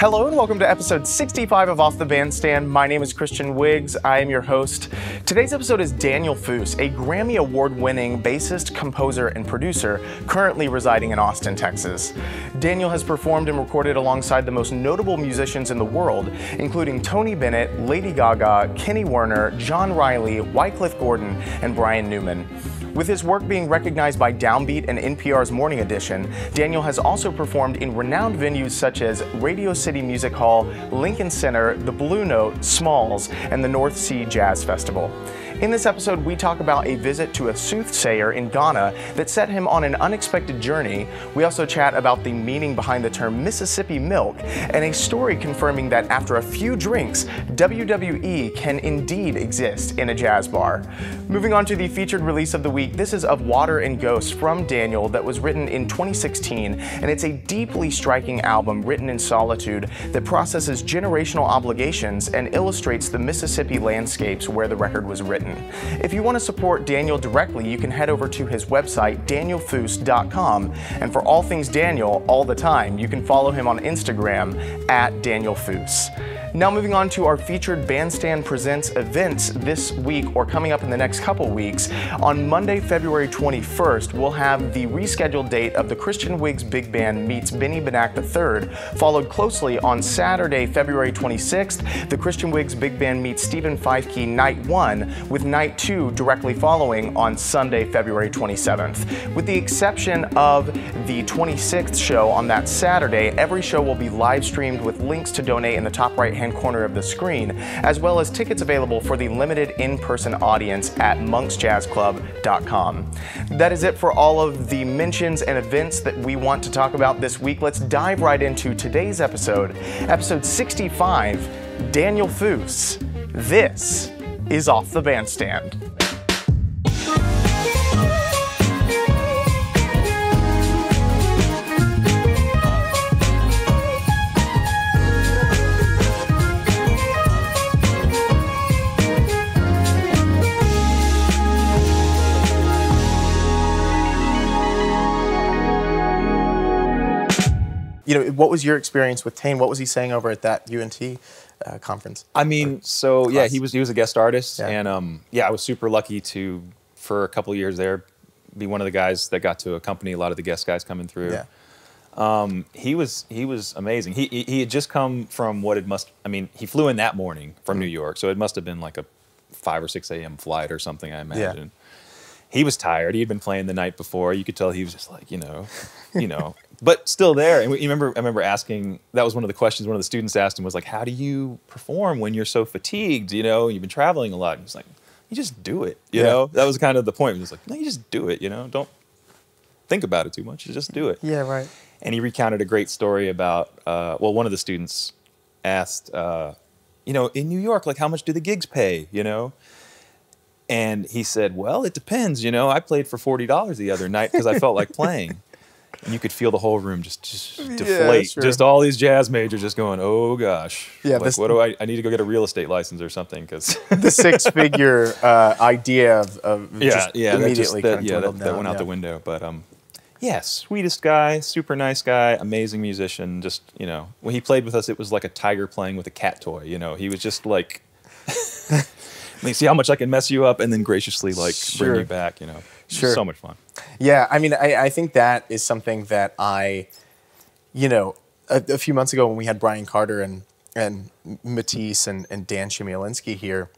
Hello and welcome to episode 65 of Off the Bandstand. My name is Christian Wiggs. I am your host. Today's episode is Daniel Foose, a Grammy Award-winning bassist, composer, and producer currently residing in Austin, Texas. Daniel has performed and recorded alongside the most notable musicians in the world, including Tony Bennett, Lady Gaga, Kenny Werner, John Riley, Wycliffe Gordon, and Brian Newman. With his work being recognized by Downbeat and NPR's Morning Edition, Daniel has also performed in renowned venues such as Radio City Music Hall, Lincoln Center, the Blue Note, Smalls, and the North Sea Jazz Festival. In this episode, we talk about a visit to a soothsayer in Ghana that set him on an unexpected journey. We also chat about the meaning behind the term Mississippi Milk, and a story confirming that after a few drinks, WWE can indeed exist in a jazz bar. Moving on to the featured release of the week, this is Of Water and Ghosts from Daniel that was written in 2016, and it's a deeply striking album written in solitude that processes generational obligations and illustrates the Mississippi landscapes where the record was written. If you want to support Daniel directly, you can head over to his website, danielfoose.com, and for all things Daniel, all the time, you can follow him on Instagram at Daniel Foose. Now moving on to our featured Bandstand Presents events this week or coming up in the next couple weeks. On Monday, February 21st, we'll have the rescheduled date of the Christian Wiggs Big Band meets Binney III, followed closely on Saturday, February 26th, the Christian Wiggs Big Band meets Stephen Feifke Night 1, with Night 2 directly following on Sunday, February 27th. With the exception of the 26th show on that Saturday, every show will be live streamed with links to donate in the top right-hand corner of the screen, as well as tickets available for the limited in-person audience at monksjazzclub.com. That is it for all of the mentions and events that we want to talk about this week. Let's dive right into today's episode, episode 65, Daniel Foose. This is Off the Bandstand. You know, what was your experience with Tane? What was he saying over at that UNT conference? I mean, so yeah, he was a guest artist, yeah. And yeah, I was super lucky to, for a couple of years there, be one of the guys that got to accompany a lot of the guest guys coming through. Yeah. He was amazing. He had just come from he flew in that morning from New York, so it must have been like a 5 or 6 a.m. flight or something, I imagine. Yeah. He was tired. He had been playing the night before. You could tell he was just like, you know, but still there. And I remember asking, that was one of the questions one of the students asked him was like, how do you perform when you're so fatigued? You know, you've been traveling a lot. And he's like, you just do it. You know, that was kind of the point. He was like, no, you just do it. You know, don't think about it too much. You just do it. Yeah, right. And he recounted a great story about, one of the students asked, you know, in New York, like, how much do the gigs pay? You know? And he said, well, it depends. You know, I played for $40 the other night because I felt like playing. And you could feel the whole room just deflate. Sure. Just all these jazz majors just going, oh, gosh. Yeah, like, what do I need to go get a real estate license or something. Cause the six-figure idea of just immediately that went out the window. But yeah, sweetest guy, super nice guy, amazing musician. Just, you know, when he played with us, it was like a tiger playing with a cat toy. You know, he was just like... Let me see how much I can mess you up and then graciously like bring you back, you know. Sure. So much fun. Yeah, I mean, I think that is something that you know, a few months ago when we had Brian Carter and Matisse and Dan Chmielewski here,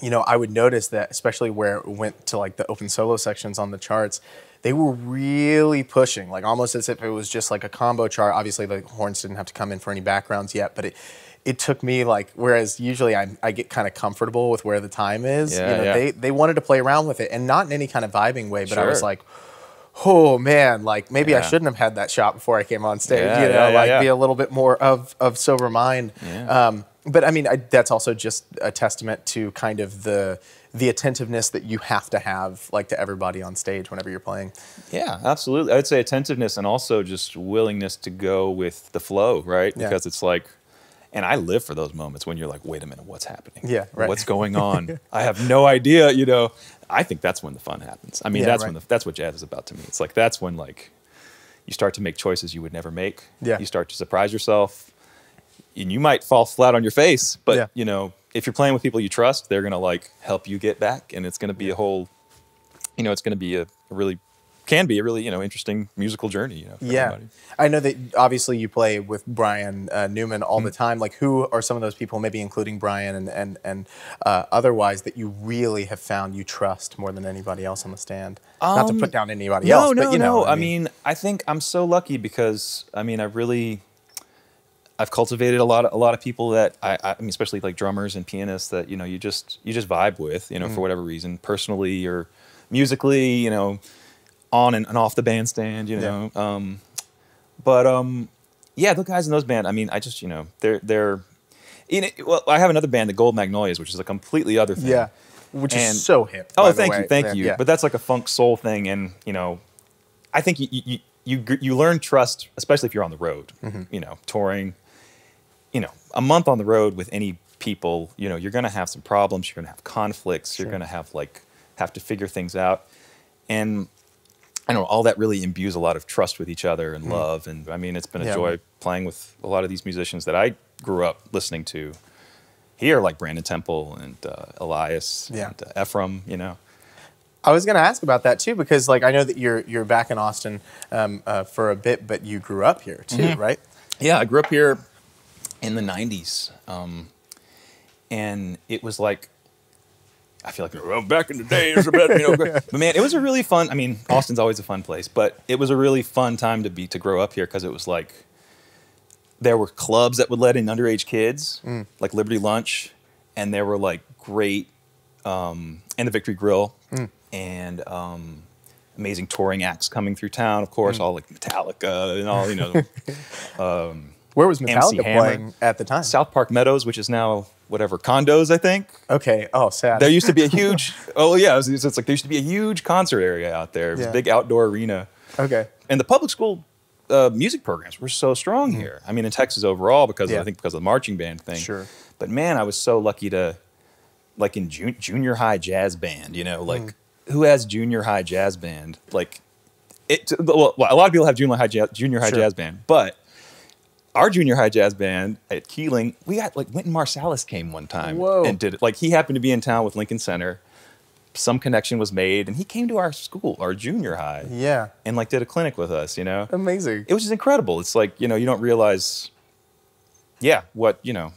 you know, I would notice that, especially where it went to like the open solo sections on the charts, they were really pushing, like almost as if it was just like a combo chart. Obviously, the horns didn't have to come in for any backgrounds yet, but it took me like, whereas usually I get kind of comfortable with where the time is, they wanted to play around with it, and not in any kind of vibing way, but I was like, oh man, like maybe I shouldn't have had that shot before I came on stage, be a little bit more of sober mind. Yeah. But I mean, that's also just a testament to kind of the attentiveness that you have to have, like, to everybody on stage whenever you're playing. Yeah, absolutely. I'd say attentiveness and also just willingness to go with the flow, right? Yeah. Because it's like, and I live for those moments when you're like, wait a minute, what's happening? Yeah, right. What's going on? I have no idea, you know. I think that's when the fun happens. I mean, that's what jazz is about to me. It's like, that's when, like, you start to make choices you would never make. Yeah. You start to surprise yourself. and you might fall flat on your face, but Yeah. you know, if you're playing with people you trust, they're gonna like help you get back, and it's gonna be a whole, you know, it's gonna be a really interesting musical journey. You know, for everybody. I know that obviously you play with Brian Newman all the time. Like, who are some of those people, maybe including Brian and otherwise, that you really have found you trust more than anybody else on the stand? Not to put down anybody else, but you know. I mean, I think I'm so lucky because I mean, I've cultivated a lot of people that I mean, especially like drummers and pianists that, you know, you just vibe with, you know, for whatever reason, personally or musically, you know, on and off the bandstand, you know. Yeah, the guys in those bands, I mean, I just, you know, they're in it. Well, I have another band, the Gold Magnolias, which is a completely other thing. Yeah, which is so hip. Oh, thank you. But that's like a funk soul thing, and you know, I think you learn trust, especially if you're on the road, you know, touring. You know, a month on the road with any people, you know, you're going to have some problems. You're going to have conflicts. You're going to have to figure things out. And I don't know, all that really imbues a lot of trust with each other and love. And I mean, it's been a joy playing with a lot of these musicians that I grew up listening to here, like Brandon Temple and Elias and Ephraim, you know. I was going to ask about that too, because like I know that you're back in Austin for a bit, but you grew up here too, right? Yeah, I grew up here in the 90s. And it was like, I feel like, well, back in the day, it was a bit, you know, but man, it was a really fun, I mean, Austin's always a fun place, but it was a really fun time to grow up here, because it was like, there were clubs that would let in underage kids, like Liberty Lunch, and there were like great, and the Victory Grill, and amazing touring acts coming through town, of course, all like Metallica and all, you know. Where was Metallica playing at the time? South Park Meadows, which is now whatever, condos, I think. Okay. Oh, sad. There used to be a huge, it's like there used to be a huge concert area out there. It was a big outdoor arena. Okay. And the public school music programs were so strong here. I mean, in Texas overall, because I think because of the marching band thing. Sure. But man, I was so lucky to, like in junior high jazz band, you know, like who has junior high jazz band? Like, well, a lot of people have junior high jazz band, but our junior high jazz band at Keeling, we got like Wynton Marsalis came one time and did it. Like he happened to be in town with Lincoln Center. Some connection was made, and he came to our school, our junior high. Yeah. And like did a clinic with us, you know? Amazing. It was just incredible. It's like, you know, you don't realize, what, you know,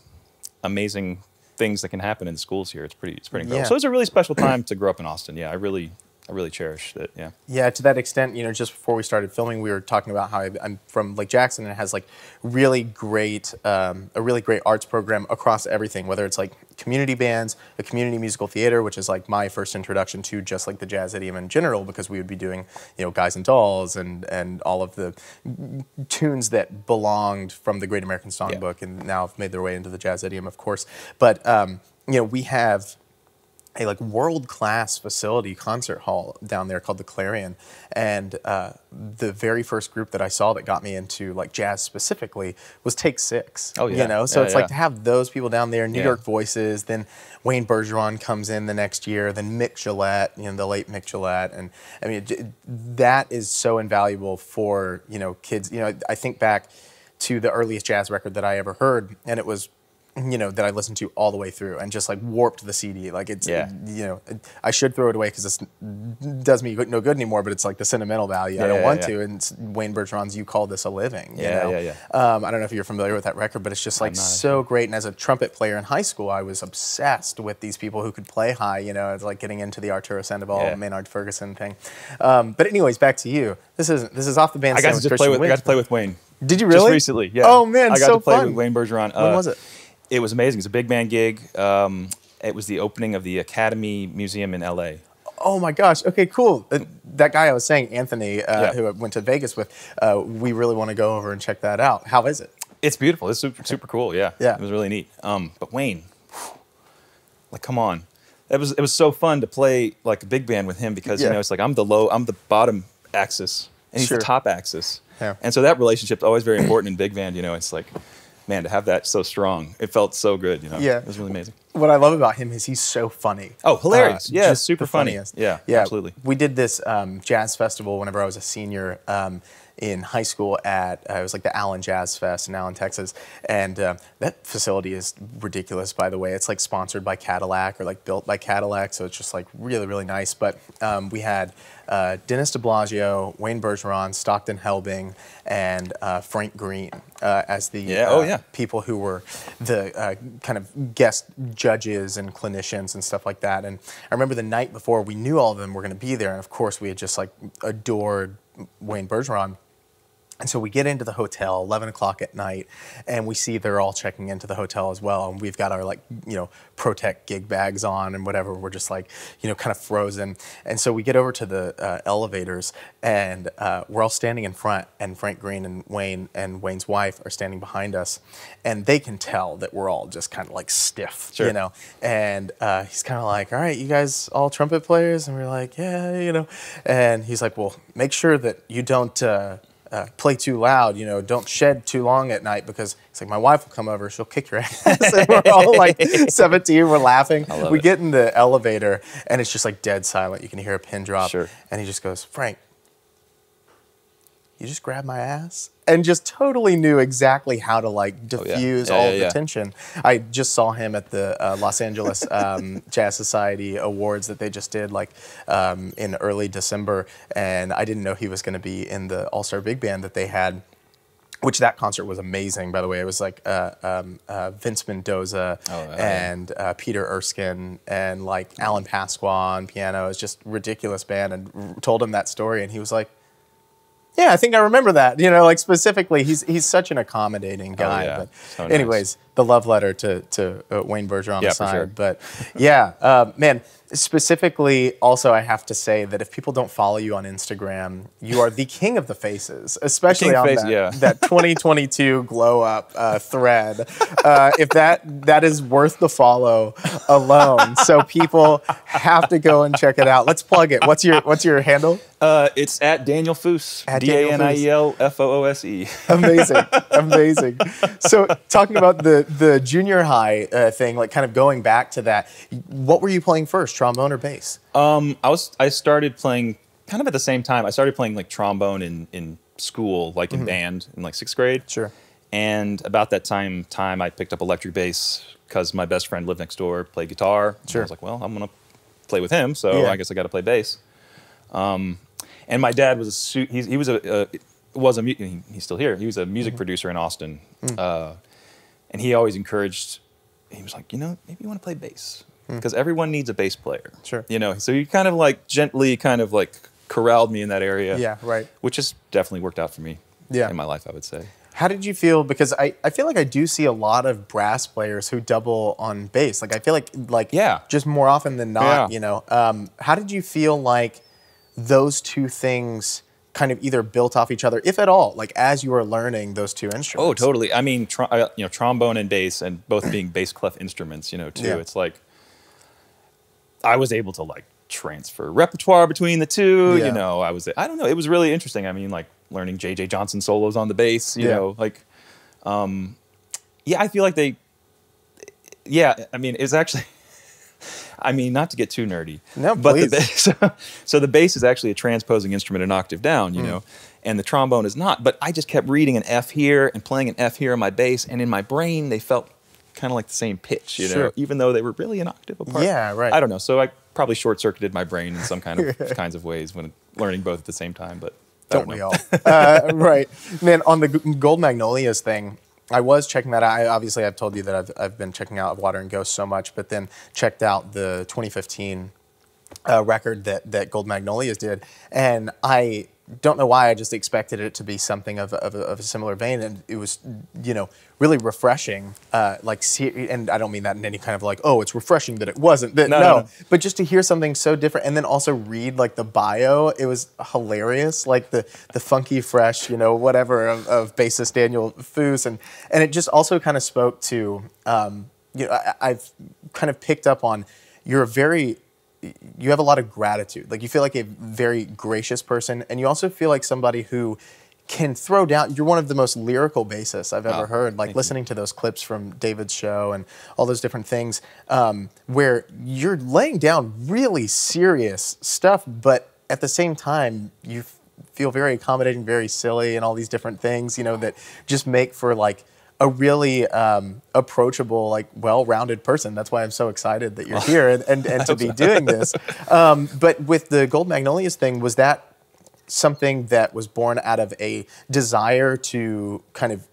amazing things that can happen in the schools here. It's pretty incredible. Yeah. So it was a really special time to grow up in Austin. Yeah, I really cherished it. Yeah. Yeah. To that extent, you know, just before we started filming, we were talking about how I'm from Lake Jackson, and it has like really great, a really great arts program across everything. Whether it's like community bands, a community musical theater, which is like my first introduction to just like the jazz idiom in general, because we would be doing, you know, Guys and Dolls and all of the tunes that belonged from the Great American Songbook, and now have made their way into the jazz idiom, of course. But you know, we have a like world-class facility concert hall down there called the Clarion, and the very first group that I saw that got me into like jazz specifically was Take Six. Oh yeah, you know, so it's like to have those people down there, New York Voices, then Wayne Bergeron comes in the next year, then Mick Gillette, you know, the late Mick Gillette, and I mean that is so invaluable for, you know, kids. You know, I think back to the earliest jazz record that I ever heard, and it was, you know, that I listened to all the way through and just like warped the CD. Like it's, you know, I should throw it away because it does me no good anymore, but it's like the sentimental value. I don't want to. And it's Wayne Bergeron's "You Call This a Living." You know? I don't know if you're familiar with that record, but it's just like so great. And as a trumpet player in high school, I was obsessed with these people who could play high, you know, it's like getting into the Arturo Sandoval, Maynard Ferguson thing. But anyways, back to you. This is off the band. I got to play with Wayne. Did you really? Just recently, yeah. Oh man, I got to play with Wayne Bergeron. When was it? It was amazing. It was a big band gig. It was the opening of the Academy Museum in LA. Oh my gosh. Okay, cool. That guy I was saying, Anthony, who I went to Vegas with, we really want to go over and check that out. How is it? It's beautiful. It's super cool. Yeah. It was really neat. But Wayne, like, come on. It was so fun to play like a big band with him, because you know, it's like I'm the bottom axis and he's the top axis. Yeah. And so that relationship's always very important in big band. You know, it's like, man, to have that so strong, it felt so good, you know? Yeah. It was really amazing. What I love about him is he's so funny. Oh, hilarious. Yeah, just super funny. Yeah, absolutely. We did this jazz festival whenever I was a senior in high school at, it was like the Allen Jazz Fest in Allen, Texas. And that facility is ridiculous, by the way. It's like sponsored by Cadillac or like built by Cadillac. So it's just like really, really nice. But we had Dennis de Blasio, Wayne Bergeron, Stockton Helbing, and Frank Green as the people who were the kind of guest judges and clinicians and stuff like that. And I remember the night before, we knew all of them were going to be there. And of course, we had just like adored Wayne Bergeron. And so we get into the hotel, 11 o'clock at night, and we see they're all checking into the hotel as well. And we've got our, like, you know, Protect gig bags on and whatever. We're just like, you know, kind of frozen. And so we get over to the elevators, and we're all standing in front, and Frank Green and Wayne's wife are standing behind us. And they can tell that we're all just kind of like stiff, you know. And he's kind of like, all right, you guys all trumpet players? And we're like, yeah, you know. And he's like, well, make sure that you don't play too loud, you know, don't shed too long at night, because it's like, my wife will come over, she'll kick your ass. And we're all like 17, we're laughing. We get in the elevator, and it's just like dead silent. You can hear a pin drop. And he just goes, Frank, you just grabbed my ass? And just totally knew exactly how to like diffuse all of the tension. I just saw him at the Los Angeles Jazz Society Awards that they just did like in early December, and I didn't know he was going to be in the All-Star Big Band that they had, which that concert was amazing, by the way. It was like Vince Mendoza and Peter Erskine and like Alan Pasqua on piano. It was just a ridiculous band, and told him that story, and he was like, yeah, I think I remember that. You know, like specifically, he's such an accommodating guy. But so anyways, the love letter to Wayne Bergeron on the side. Sure. But yeah, man, specifically, also I have to say that if people don't follow you on Instagram, you are the king of the faces, especially on that 2022 glow up thread. If that is worth the follow alone, so people have to go and check it out. Let's plug it. What's your handle? It's at Daniel Foose. DANIELFOOSE. Amazing, amazing. So talking about the junior high thing, like kind of going back to that, what were you playing first, trombone or bass? I started playing kind of at the same time. I started playing like trombone in school, like in band in like 6th grade. Sure. And about that time I picked up electric bass because my best friend lived next door, played guitar. Sure. I was like, well, I'm gonna play with him, so I guess I got to play bass. And my dad was he's still here. He was a music producer in Austin, and he always encouraged. He was like, you know, maybe you want to play bass because everyone needs a bass player. Sure. You know, so he kind of like gently kind of like corralled me in that area. Yeah, right. Which has definitely worked out for me. In my life, I would say. How did you feel? Because I feel like I do see a lot of brass players who double on bass. Like I feel like just more often than not. You know, how did you feel like those two things kind of either built off each other, if at all, like as you were learning those two instruments? Oh, totally. I mean, you know, trombone and bass, and both being bass clef instruments, you know, too. It's like I was able to like transfer repertoire between the two. You know, I don't know. It was really interesting. I mean, like learning J.J. Johnson solos on the bass. You know, like I feel like they. Yeah, I mean, it's actually. I mean, not to get too nerdy, but the bass, so the bass is actually a transposing instrument an octave down, you know, and the trombone is not. But I just kept reading an F here and playing an F here on my bass, and in my brain they felt kind of like the same pitch, you know, even though they were really an octave apart. Yeah, right. I don't know. So I probably short-circuited my brain in some kind of kinds of ways when learning both at the same time. But don't we all? Right, man. On the Gold Magnolias thing, I was checking that out. Obviously, I've told you that I've been checking out Water and Ghost so much, but then checked out the 2015 record that Gold Magnolias did, and I don't know why I just expected it to be something of a similar vein, and it was, you know, really refreshing. And I don't mean that in any kind of like, oh, it's refreshing that it wasn't. No, but just to hear something so different, and then also read like the bio, it was hilarious. Like the funky, fresh, you know, whatever of bassist Daniel Foose, and it just also kind of spoke to, you know, I've kind of picked up on you have a lot of gratitude. Like you feel like a very gracious person, and you also feel like somebody who can throw down. You're one of the most lyrical bassists I've ever heard. Like listening to those clips from David's show and all those different things, where you're laying down really serious stuff, but at the same time you feel very accommodating, very silly, and all these different things, you know, that just make for like a really approachable, like well-rounded person. That's why I'm so excited that you're here and to be doing this. But with the Gold Magnolias thing, was that something that was born out of a desire to kind of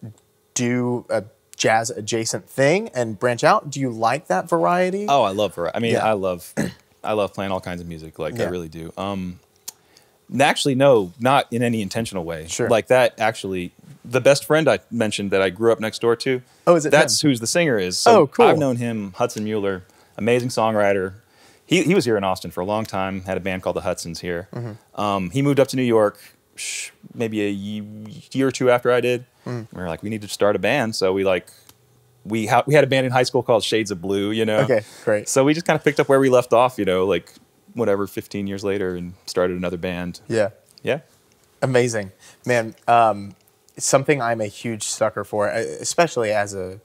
do a jazz adjacent thing and branch out? Do you like that variety? Oh, I love variety. I mean, I love playing all kinds of music. Like I really do. Actually, no, not in any intentional way. Sure. Like that actually, the best friend I mentioned that I grew up next door to. Oh, is it That's him? who's the singer is. So oh, cool. I've known him, Hudson Mueller, amazing songwriter. He was here in Austin for a long time, had a band called the Hudsons here. He moved up to New York maybe a year or two after I did. We were like, we need to start a band. So we had a band in high school called Shades of Blue, you know? Okay, great. So we just kind of picked up where we left off, you know, like whatever, 15 years later and started another band. Yeah. Yeah. Amazing. Man, something I'm a huge sucker for, especially as a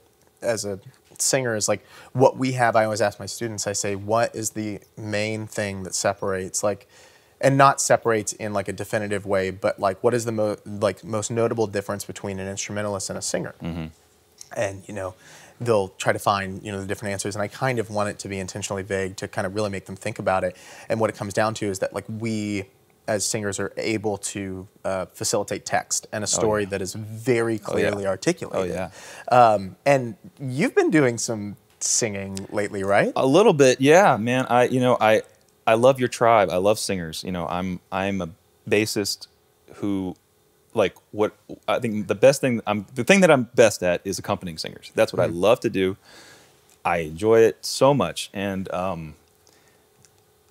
singer, is like what we have. I always ask my students, I say, what is the main thing that separates, like, and not separates in like a definitive way, but like what is the most notable difference between an instrumentalist and a singer? And, you know, they'll try to find, you know, the different answers. And I kind of want it to be intentionally vague to kind of really make them think about it. And what it comes down to is that like we as singers are able to facilitate text and a story that is very clearly articulated. And you've been doing some singing lately, right? A little bit, yeah, man. I love your tribe. I love singers. You know, I'm a bassist who, like, what I think the thing that I'm best at is accompanying singers. That's what I love to do. I enjoy it so much, and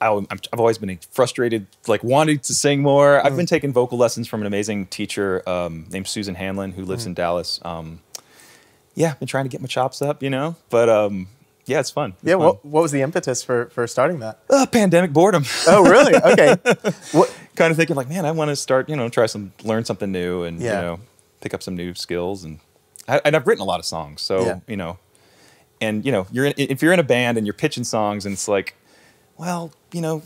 I've always been frustrated, like wanting to sing more. I've been taking vocal lessons from an amazing teacher named Susan Hanlon, who lives in Dallas. Yeah, been trying to get my chops up, you know, but yeah, it's fun. It's fun. What was the impetus for starting that? Pandemic boredom. Oh, really? Okay. Kind of thinking like, man, I want to start, you know, learn something new and, you know, pick up some new skills. And I've written a lot of songs. So, you know, and, you know, if you're in a band and you're pitching songs and it's like, well, you know,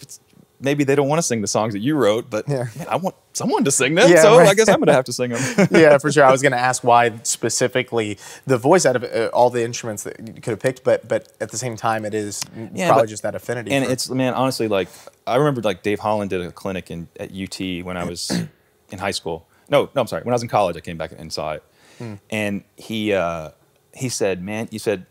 maybe they don't want to sing the songs that you wrote, but man, I want someone to sing them, so I guess I'm going to have to sing them. Yeah, for sure. I was going to ask why specifically the voice out of all the instruments that you could have picked, but at the same time, it is probably just that affinity. And it's, man, honestly, like, I remember like Dave Holland did a clinic at UT when I was in high school. No, I'm sorry. When I was in college, I came back and saw it. And he said, man, you said,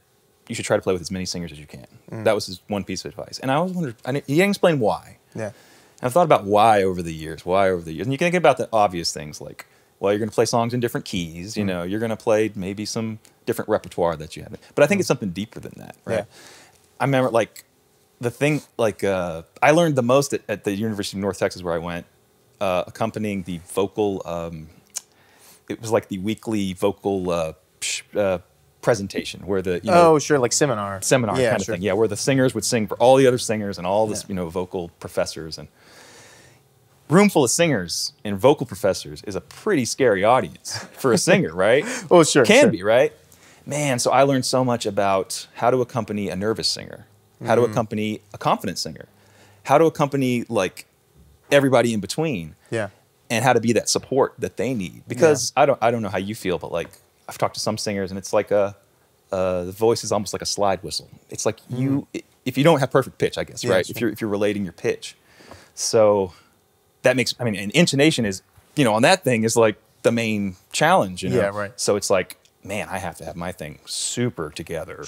you should try to play with as many singers as you can. That was his one piece of advice. And I always wondered, he didn't explain why. Yeah. And I've thought about why over the years. And you can think about the obvious things like, well, you're going to play songs in different keys. You know, you're going to play maybe some different repertoire that you have. But I think it's something deeper than that, right? Yeah. I remember, like, the thing, like, I learned the most at the University of North Texas where I went, accompanying the vocal, it was like the weekly vocal presentation where the like seminar kind of thing, where the singers would sing for all the other singers and all this you know, vocal professors, and room full of singers and vocal professors is a pretty scary audience for a singer, right? Oh, sure, can be, right? Man, so I learned so much about how to accompany a nervous singer, how to accompany a confident singer, how to accompany like everybody in between, and how to be that support that they need. Because I don't know how you feel, but like, I've talked to some singers, and it's like the voice is almost like a slide whistle. It's like if you don't have perfect pitch, I guess, right? Sure. If you're relating your pitch, so that makes, I mean, and intonation is, you know, on that thing is like the main challenge, you know. Yeah, right. So it's like, man, I have to have my thing super together,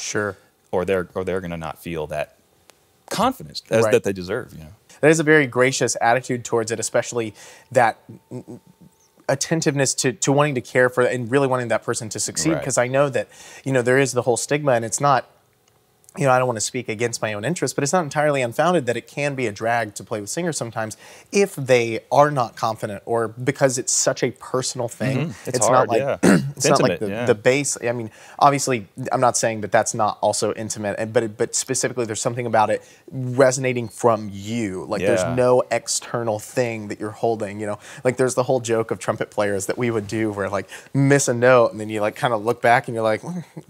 or they're going to not feel that confidence that they deserve, you know. That is a very gracious attitude towards it, especially that attentiveness to wanting to care for and really wanting that person to succeed. Because I know that, you know, there is the whole stigma, and it's not, you know, I don't want to speak against my own interest, but it's not entirely unfounded that it can be a drag to play with singers sometimes if they are not confident, or because it's such a personal thing. It's hard, not like it's not like the bass. I mean, obviously, I'm not saying that that's not also intimate, but specifically, there's something about it resonating from you. Like there's no external thing that you're holding. You know, like there's the whole joke of trumpet players that we would do where like miss a note and then you like kind of look back and you're like,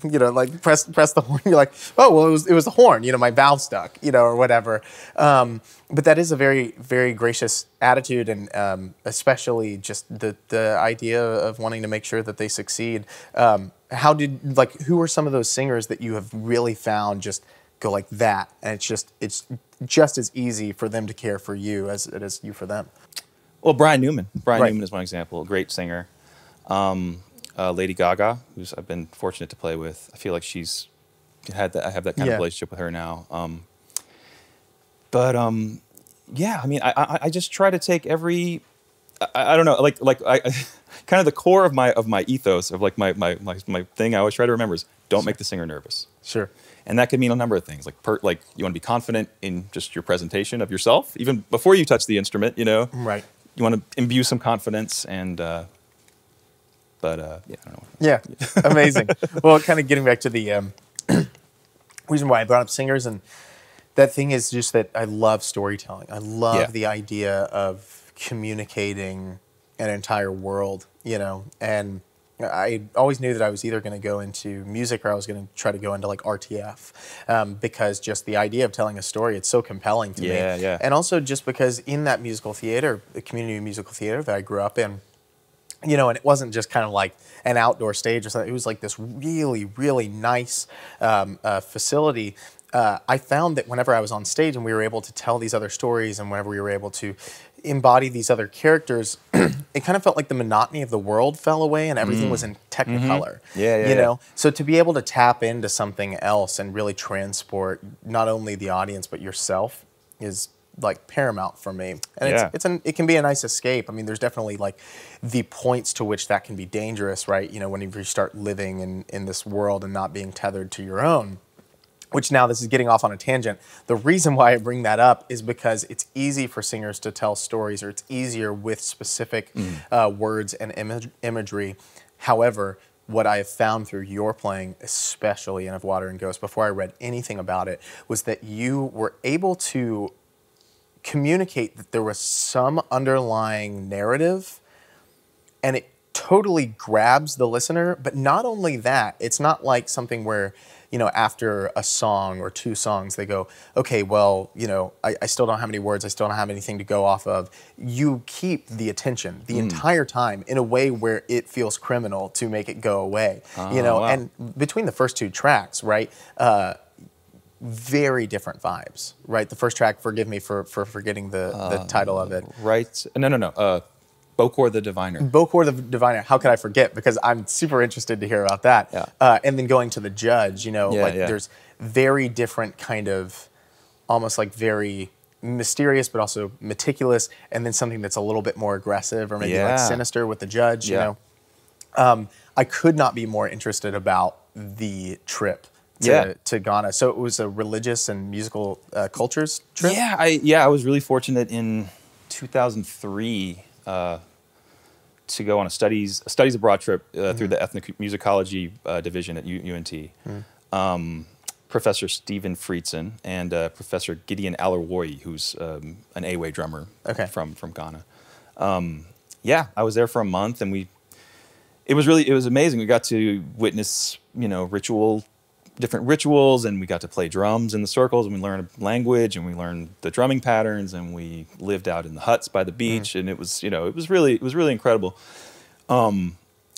you know, like press the horn. You're like, oh well, it it was the horn, you know, my valve stuck, you know, or whatever. But that is a very, very gracious attitude, and especially just the idea of wanting to make sure that they succeed. Who are some of those singers that you have really found just go like that, and it's just as easy for them to care for you as it is you for them? Well, Brian Newman. Brian Right. Newman is one example. A great singer. Lady Gaga, who's I've been fortunate to play with. I feel like she's had that. I have that kind of relationship with her now. Yeah, I mean, I just try to take every. I don't know, I kind of the core of my ethos of like my thing. I always try to remember is don't make the singer nervous. Sure. And that could mean a number of things. Like you want to be confident in just your presentation of yourself, even before you touch the instrument. You know. Right. You want to imbue some confidence and. Yeah, I don't know. Yeah, amazing. Well, kind of getting back to the reason why I brought up singers, and that thing is just that I love storytelling. I love the idea of communicating an entire world, you know, and I always knew that I was either going to go into music or I was going to try to go into like RTF, because just the idea of telling a story, it's so compelling to me. Yeah. And also just because in that musical theater, the community musical theater that I grew up in, you know, and it wasn't just kind of like an outdoor stage or something. It was like this really, really nice facility. I found that whenever I was on stage and we were able to tell these other stories, and whenever we were able to embody these other characters, it kind of felt like the monotony of the world fell away and everything was in Technicolor. Yeah. You know, so to be able to tap into something else and really transport not only the audience but yourself is like paramount for me, and it can be a nice escape. I mean, there's definitely like the points to which that can be dangerous, right? You know, whenever you start living in this world and not being tethered to your own. Which now this is getting off on a tangent. The reason why I bring that up is because it's easy for singers to tell stories, or it's easier with specific words and imagery. However, what I have found through your playing, especially in Of Water and Ghost, before I read anything about it, was that you were able to communicate that there was some underlying narrative, and it totally grabs the listener. But not only that, it's not like something where, you know, after a song or two songs, they go, okay, well, you know, I still don't have any words, I still don't have anything to go off of. You keep the attention the entire time in a way where it feels criminal to make it go away. You know, wow. and between the first two tracks, right, very different vibes, right? The first track, forgive me for forgetting the title of it. Right. No. Bokor the Diviner. Bokor the Diviner. How could I forget? Because I'm super interested to hear about that. Yeah. And then going to the judge, you know, there's very different kind of, almost like very mysterious, but also meticulous, and then something that's a little bit more aggressive or maybe like sinister with the judge, you know. I could not be more interested about the trip to Ghana. So it was a religious and musical cultures trip? Yeah, I was really fortunate in 2003 to go on a studies abroad trip through the ethnic musicology division at UNT. Professor Stephen Friedson and Professor Gideon Allerwoy, who's an Awe drummer from Ghana. I was there for a month, and it was amazing. We got to witness, you know, different rituals, and we got to play drums in the circles, and we learned language, and we learned the drumming patterns, and we lived out in the huts by the beach, and it was really incredible. And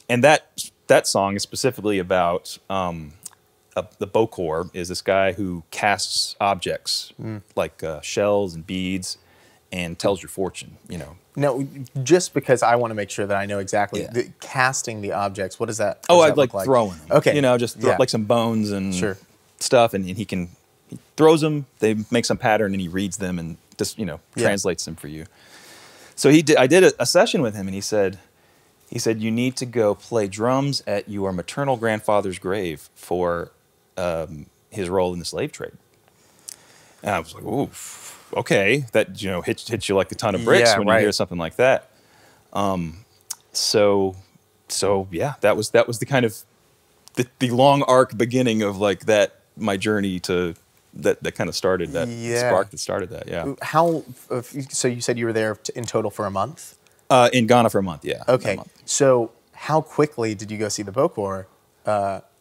that song is specifically about the Bokor is this guy who casts objects like shells and beads and tells your fortune, you know. No, just because I want to make sure that I know exactly casting the objects. What does that? I'd like throwing them. Okay, you know, just like some bones and stuff, and he throws them. They make some pattern, and he reads them and just translates them for you. So I did a session with him, and he said you need to go play drums at your maternal grandfather's grave for his role in the slave trade. And I was like, ooh. Okay, that hits you like a ton of bricks when you hear something like that. So that was the kind of the long arc beginning of like that, my journey to that kind of started that spark that started that. Yeah. How? So you said you were there in total for a month? In Ghana for a month. Yeah. Okay. So how quickly did you go see the Bokor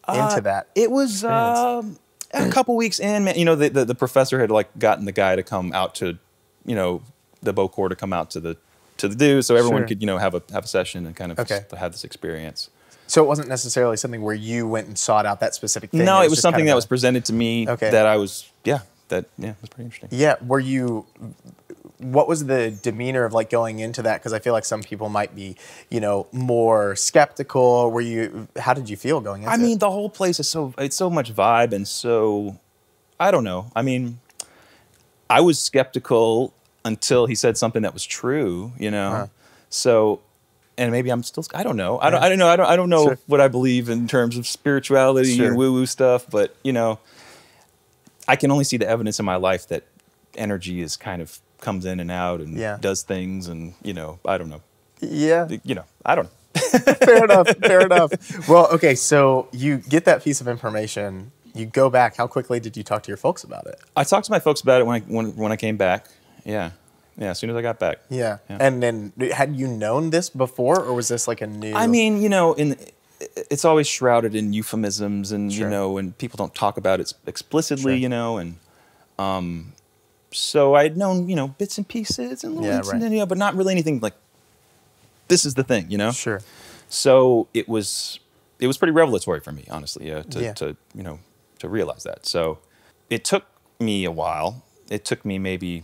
into that? It was. A couple weeks in, man, you know, the professor had like gotten the guy to come out to, you know, the Bokor to come out to the do, so everyone could, you know, have a session and kind of have this experience. So it wasn't necessarily something where you went and sought out that specific thing. No, it was something that was presented to me that I was, it was pretty interesting. Yeah, what was the demeanor of like going into that? Because I feel like some people might be, you know, more skeptical. How did you feel going into it? I mean, the whole place is it's so much vibe and so, I don't know. I mean, I was skeptical until he said something that was true, you know? So, and maybe I'm still, I don't know. I don't know what I believe in terms of spirituality and woo-woo stuff, but, you know, I can only see the evidence in my life that energy is kind of comes in and out and does things, and, you know, I don't know. Yeah. You know, I don't know. Fair enough, fair enough. Well, okay, so you get that piece of information, you go back. How quickly did you talk to your folks about it? I talked to my folks about it when I came back. Yeah, as soon as I got back. Yeah. And then had you known this before, or was this like a new? I mean, you know, it's always shrouded in euphemisms, and you know, and people don't talk about it explicitly, you know, and so I'd known, you know, bits and pieces and little hints, and then, you know, but not really anything like this is the thing, you know. Sure. So it was pretty revelatory for me, honestly, to you know, to realize that. So it took me a while. It took me maybe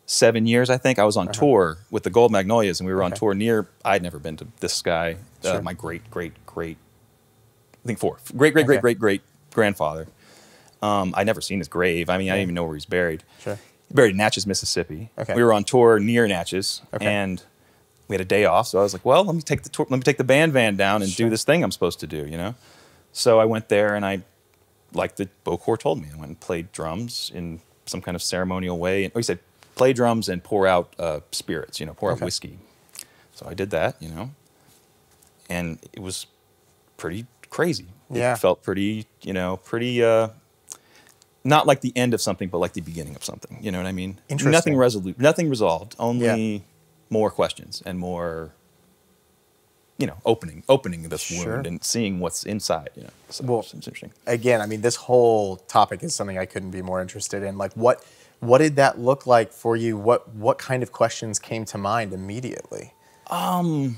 7 years, I think. I was on tour with the Gold Magnolias, and we were on tour near. I'd never been to this guy. My great, I think fourth, great grandfather. I'd never seen his grave. I mean, I didn't even know where he's buried. Sure. Buried in Natchez, Mississippi. Okay. We were on tour near Natchez, and we had a day off. So I was like, well, let me take the band van down and do this thing I'm supposed to do, you know? So I went there, and I, like the Bokor told me, I went and played drums in some kind of ceremonial way. And he said, play drums and pour out spirits, you know, pour out whiskey. So I did that, you know, and it was pretty crazy. Yeah. It felt pretty, you know, not like the end of something, but like the beginning of something. You know what I mean? Interesting. Nothing resolved, only more questions and more, you know, opening this wound and seeing what's inside, you know. So it's interesting. Again, I mean, this whole topic is something I couldn't be more interested in. Like, what did that look like for you? What kind of questions came to mind immediately? Well,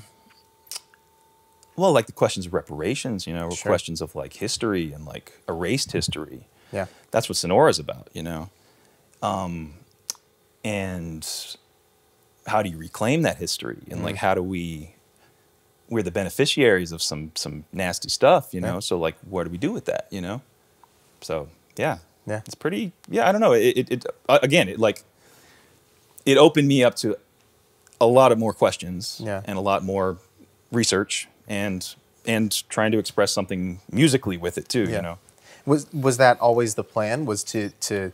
like the questions of reparations, you know, or questions of like history and like erased history. Yeah. That's what Sonora's about, you know. And how do you reclaim that history? And like, how do we're the beneficiaries of some nasty stuff, you know? So like, what do we do with that, you know? So, it's pretty, I don't know. It opened me up to a lot of more questions and a lot more research and trying to express something musically with it too, you know? Was that always the plan, was to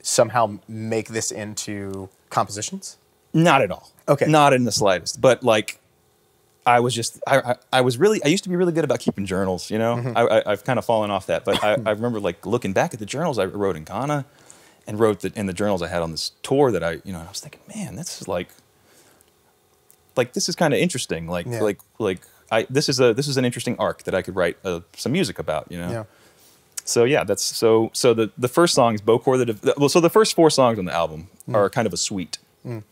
somehow make this into compositions? Not at all. Okay. Not in the slightest. But like, I was just, I used to be really good about keeping journals, you know? I've kind of fallen off that. But I remember like looking back at the journals I wrote in Ghana and wrote in the journals I had on this tour that I was thinking, man, this is like this is kind of interesting. This is an interesting arc that I could write some music about, you know? Yeah. So that's so the first song is Bokor. So the first 4 songs on the album are kind of a suite, and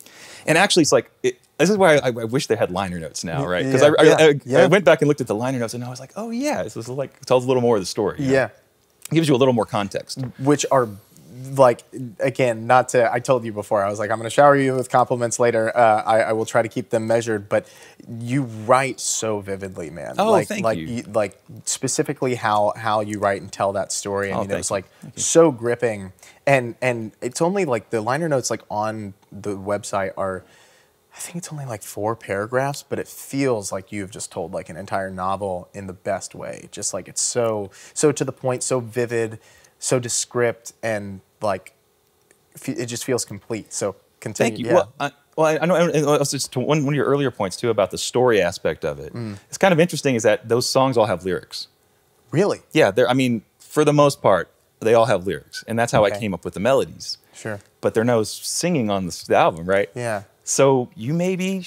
actually it's like this is why I wish they had liner notes now, right? Because I went back and looked at the liner notes and I was like, oh yeah, this is like it tells a little more of the story. You know? It gives you a little more context, which are like, again, I told you before, I was like, I'm going to shower you with compliments later. I will try to keep them measured, but you write so vividly, man. Oh, thank you. Like specifically how you write and tell that story. I mean, it was like so gripping. And it's only like the liner notes like on the website are, I think it's only like 4 paragraphs, but it feels like you've just told like an entire novel in the best way. Just like it's so to the point, so vivid, so descript, and like it just feels complete. So continue. Thank you. Yeah. Well, I know just one of your earlier points too about the story aspect of it. It's kind of interesting is that those songs all have lyrics. Really? Yeah. I mean, for the most part, they all have lyrics, and that's how I came up with the melodies. Sure. But there's no singing on the album, right? Yeah. So you may be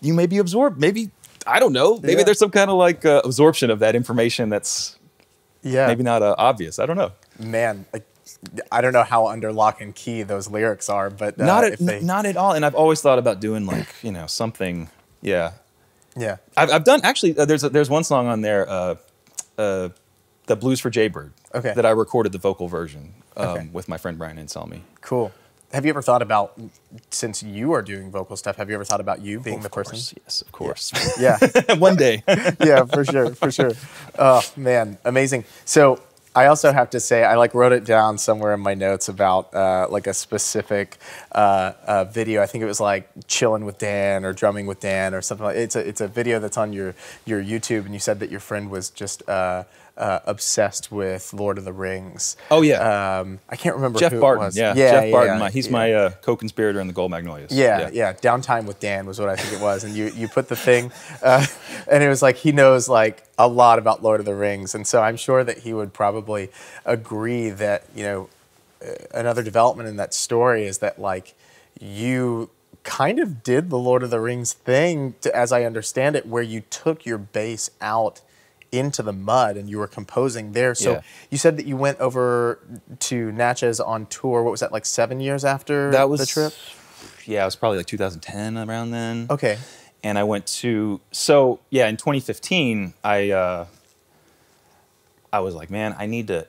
absorbed. Maybe I don't know. Maybe there's some kind of like absorption of that information that's maybe not obvious. I don't know. Man, I don't know how under lock and key those lyrics are, but not at all. And I've always thought about doing like something. Yeah. I've done actually. There's one song on there, the Blues for Jaybird. Okay. That I recorded the vocal version with my friend Brian Newman. Cool. Have you ever thought about, since you are doing vocal stuff, have you ever thought about you being the person? Yes, of course. Yeah. One day. Yeah, for sure. Oh, man, amazing. So I also have to say, I wrote it down somewhere in my notes about a specific video. I think it was like chilling with Dan or drumming with Dan or something like that. It's a video that's on your YouTube, and you said that your friend was just obsessed with Lord of the Rings. Oh yeah. I can't remember Jeff who Barton. it was. Yeah, Jeff Barton. He's my co-conspirator in the Gold Magnolias. Yeah. Downtime with Dan was what I think it was, and you put the thing, and it was like he knows like a lot about Lord of the Rings, and so I'm sure that he would probably agree that another development in that story is that like you kind of did the Lord of the Rings thing, as I understand it, where you took your bass out into the mud and you were composing there. So you said that you went over to Natchez on tour. What was that, like 7 years after the trip? Yeah, it was probably like 2010 around then. Okay. And I went to, in 2015, I was like, man, I need to,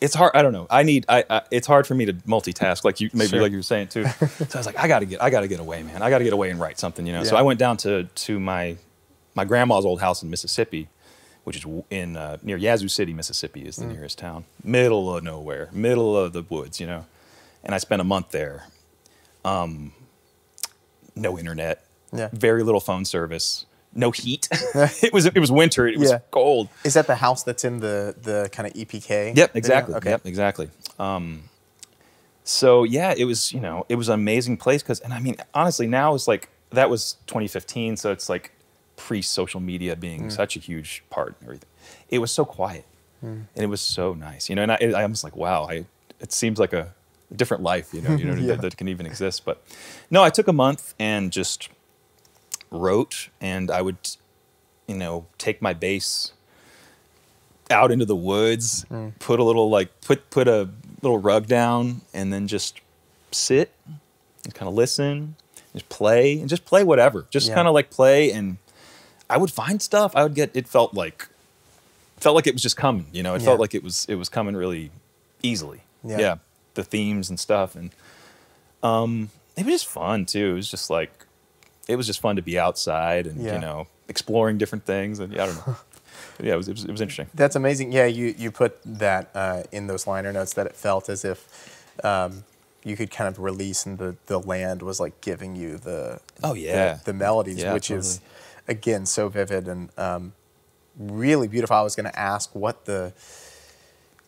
it's hard, I don't know, it's hard for me to multitask, like you were saying too. So I was like, I gotta get away, man. I gotta get away and write something, Yeah. So I went down to my grandma's old house in Mississippi, which is in near Yazoo City, Mississippi is the nearest town. Middle of nowhere, middle of the woods, And I spent a month there. No internet, very little phone service, no heat. It was winter, it was cold. Is that the house that's in the kind of EPK? Yep, exactly. Okay. Yep, exactly. So yeah, it was, it was an amazing place and I mean, honestly, now it's like, that was 2015, so it's like, pre-social media being such a huge part and everything. It was so quiet and it was so nice, and I was like, wow, it seems like a different life, that can even exist. But no, I took a month and just wrote, and I would, take my bass out into the woods, put a little put a little rug down, and then just sit and kind of listen, just play whatever, just kind of like play. And I would find stuff. It felt like it was just coming, It felt like it was coming really easily. Yeah. The themes and stuff, and it was just fun too. It was just fun to be outside and exploring different things, and I don't know. Yeah, it was interesting. That's amazing. Yeah, you put that in those liner notes that it felt as if you could kind of release, and the land was like giving you the melodies, which is again so vivid and really beautiful. I was going to ask what the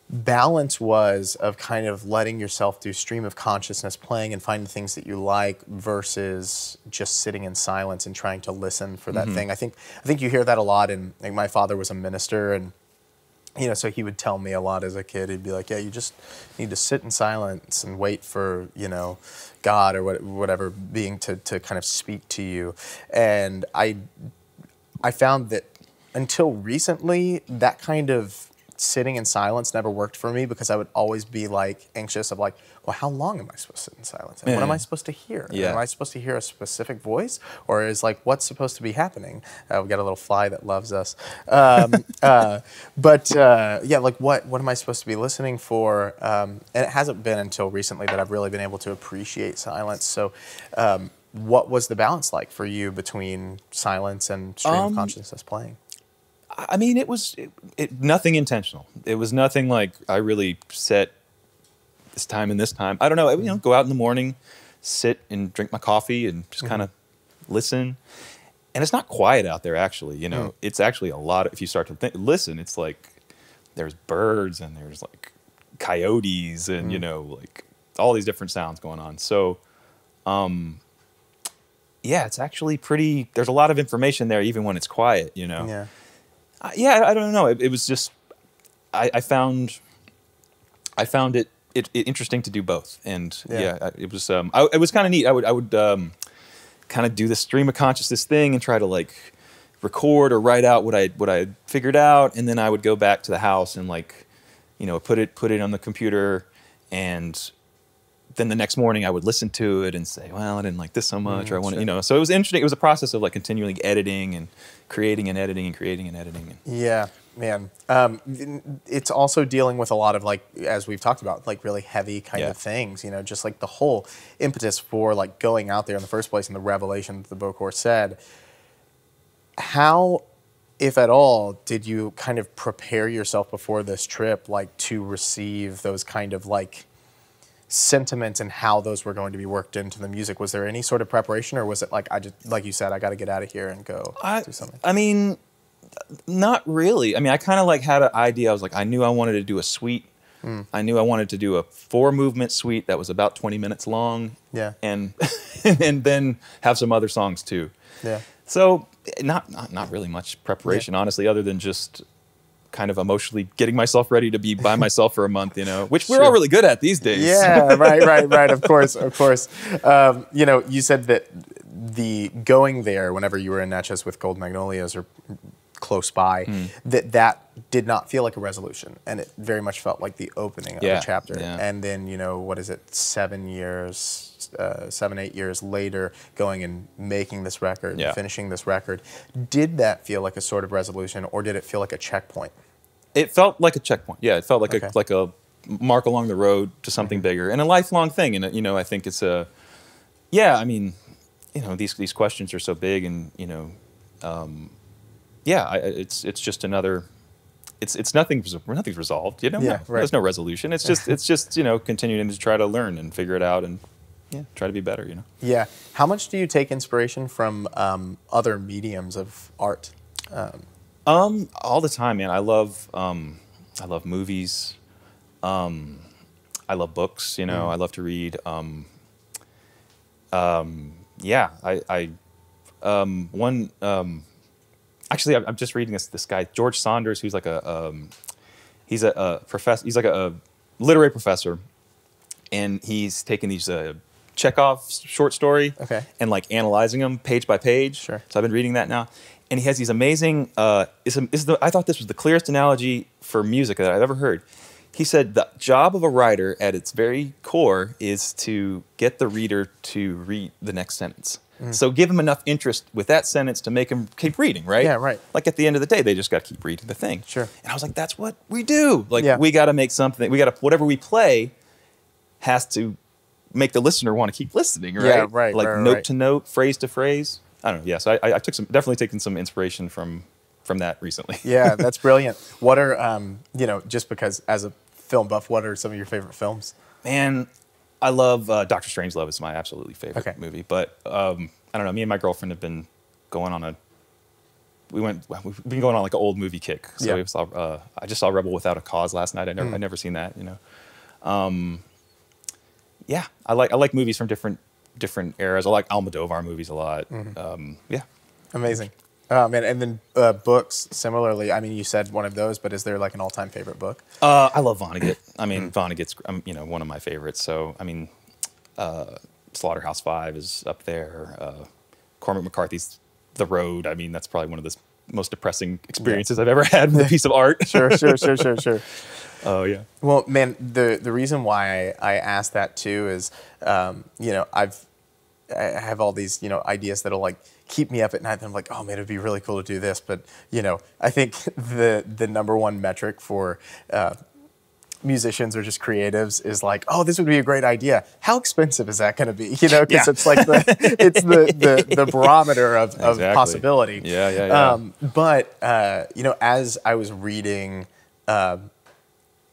balance was of kind of letting yourself do stream of consciousness, playing and finding things that you like, versus just sitting in silence and trying to listen for that thing. I think you hear that a lot. And like, my father was a minister, and so he would tell me a lot as a kid. He'd be like, yeah, you just need to sit in silence and wait for, God or whatever being to kind of speak to you. And I found that until recently, that kind of sitting in silence never worked for me, because I would always be like anxious of like, well, how long am I supposed to sit in silence? And what am I supposed to hear? Yeah. Am I supposed to hear a specific voice, or is like what's supposed to be happening? We've got a little fly that loves us. But like what am I supposed to be listening for? And it hasn't been until recently that I've really been able to appreciate silence. So what was the balance like for you between silence and stream of consciousness playing? I mean, it was nothing intentional. It was nothing like I really set this time and this time. I don't know. Go out in the morning, sit and drink my coffee, and just kind of listen. And it's not quiet out there, actually. It's actually a lot. If you start to listen, it's like there's birds and there's like coyotes and like all these different sounds going on. So, it's actually pretty. There's a lot of information there, even when it's quiet. Yeah. I don't know. It was just I found it interesting to do both, and it was it was kind of neat. I would kind of do the stream of consciousness thing and try to like record or write out what I figured out, and then I would go back to the house and like, you know, put it on the computer, and then the next morning I would listen to it and say, well, I didn't like this so much, or I want to, you know. So it was interesting. It was a process of like continually editing and creating and editing and creating and editing. Yeah, man. It's also dealing with a lot of like, as we've talked about, like really heavy kind of things, you know, just like the whole impetus for like going out there in the first place and the revelation that the Bokor said. How, if at all, did you kind of prepare yourself before this trip, like to receive those kind of like sentiments and how those were going to be worked into the music? Was there any sort of preparation, or was it like, I just, like you said, I got to get out of here and go do something? I mean, not really. I mean, I kind of like had an idea. I was like, I knew I wanted to do a suite. I knew I wanted to do a 4-movement suite that was about 20 minutes long. Yeah. And and then have some other songs too. Yeah. So not really much preparation, honestly, other than just kind of emotionally getting myself ready to be by myself for a month, you know, which we're all really good at these days. Yeah, right. Of course. You know, you said that the going there whenever you were in Natchez with Gold Magnolias or close by, that did not feel like a resolution, and it very much felt like the opening of a chapter. And then, you know, what is it, 7, 8 years later, going and making this record, finishing this record. Did that feel like a sort of resolution, or did it feel like a checkpoint? It felt like a checkpoint. Yeah, it felt like a mark along the road to something bigger and a lifelong thing. And you know, I think it's I mean, you know, these questions are so big, and you know, it's just another. It's nothing's resolved. You know, there's no resolution. It's just you know, continuing to try to learn and figure it out and try to be better. You know. Yeah. How much do you take inspiration from other mediums of art? All the time, man. I love movies. I love books, you know. I love to read. Actually, I'm just reading this guy, George Saunders, who's like he's a professor. He's like a literary professor, and he's taking these Chekhov short story and like analyzing them page by page. Sure. So I've been reading that now. And he has these amazing, I thought this was the clearest analogy for music that I've ever heard. He said the job of a writer at its very core is to get the reader to read the next sentence. So give them enough interest with that sentence to make them keep reading, right? Yeah, right. Like at the end of the day, they just got to keep reading the thing. Sure. And I was like, that's what we do. Like we got to make something, whatever we play has to make the listener want to keep listeing, right? Yeah, right. Like note to note, phrase to phrase. I don't know. Yeah, so I took definitely taken some inspiration from that recently. Yeah, that's brilliant. What are you know, just because as a film buff, what are some of your favorite films? Man, I love Dr. Strangelove. Is my absolutely favorite movie. But I don't know. Me and my girlfriend have been going on we've been going on like an old movie kick. So we saw, I just saw Rebel Without a Cause last night. I'd never seen that. You know. Yeah, I like movies from different eras. I like Almodovar movies a lot. Amazing. Man, and then books similarly. I mean, you said one of those, but is there like an all-time favorite book? I love Vonnegut. I mean, Vonnegut's you know, one of my favorites. So I mean, Slaughterhouse-Five is up there. Cormac McCarthy's The Road. I mean, that's probably one of the most depressing experiences I've ever had with a piece of art. Sure. Oh yeah. Well, man, the reason why I asked that too is, you know, I have all these, you know, ideas that'll like keep me up at night. And I'm like, oh man, it'd be really cool to do this. But you know, I think the #1 metric for musicians or just creatives is like, oh, this would be a great idea. How expensive is that going to be? You know, because it's like the barometer of possibility. Yeah. But you know, as I was reading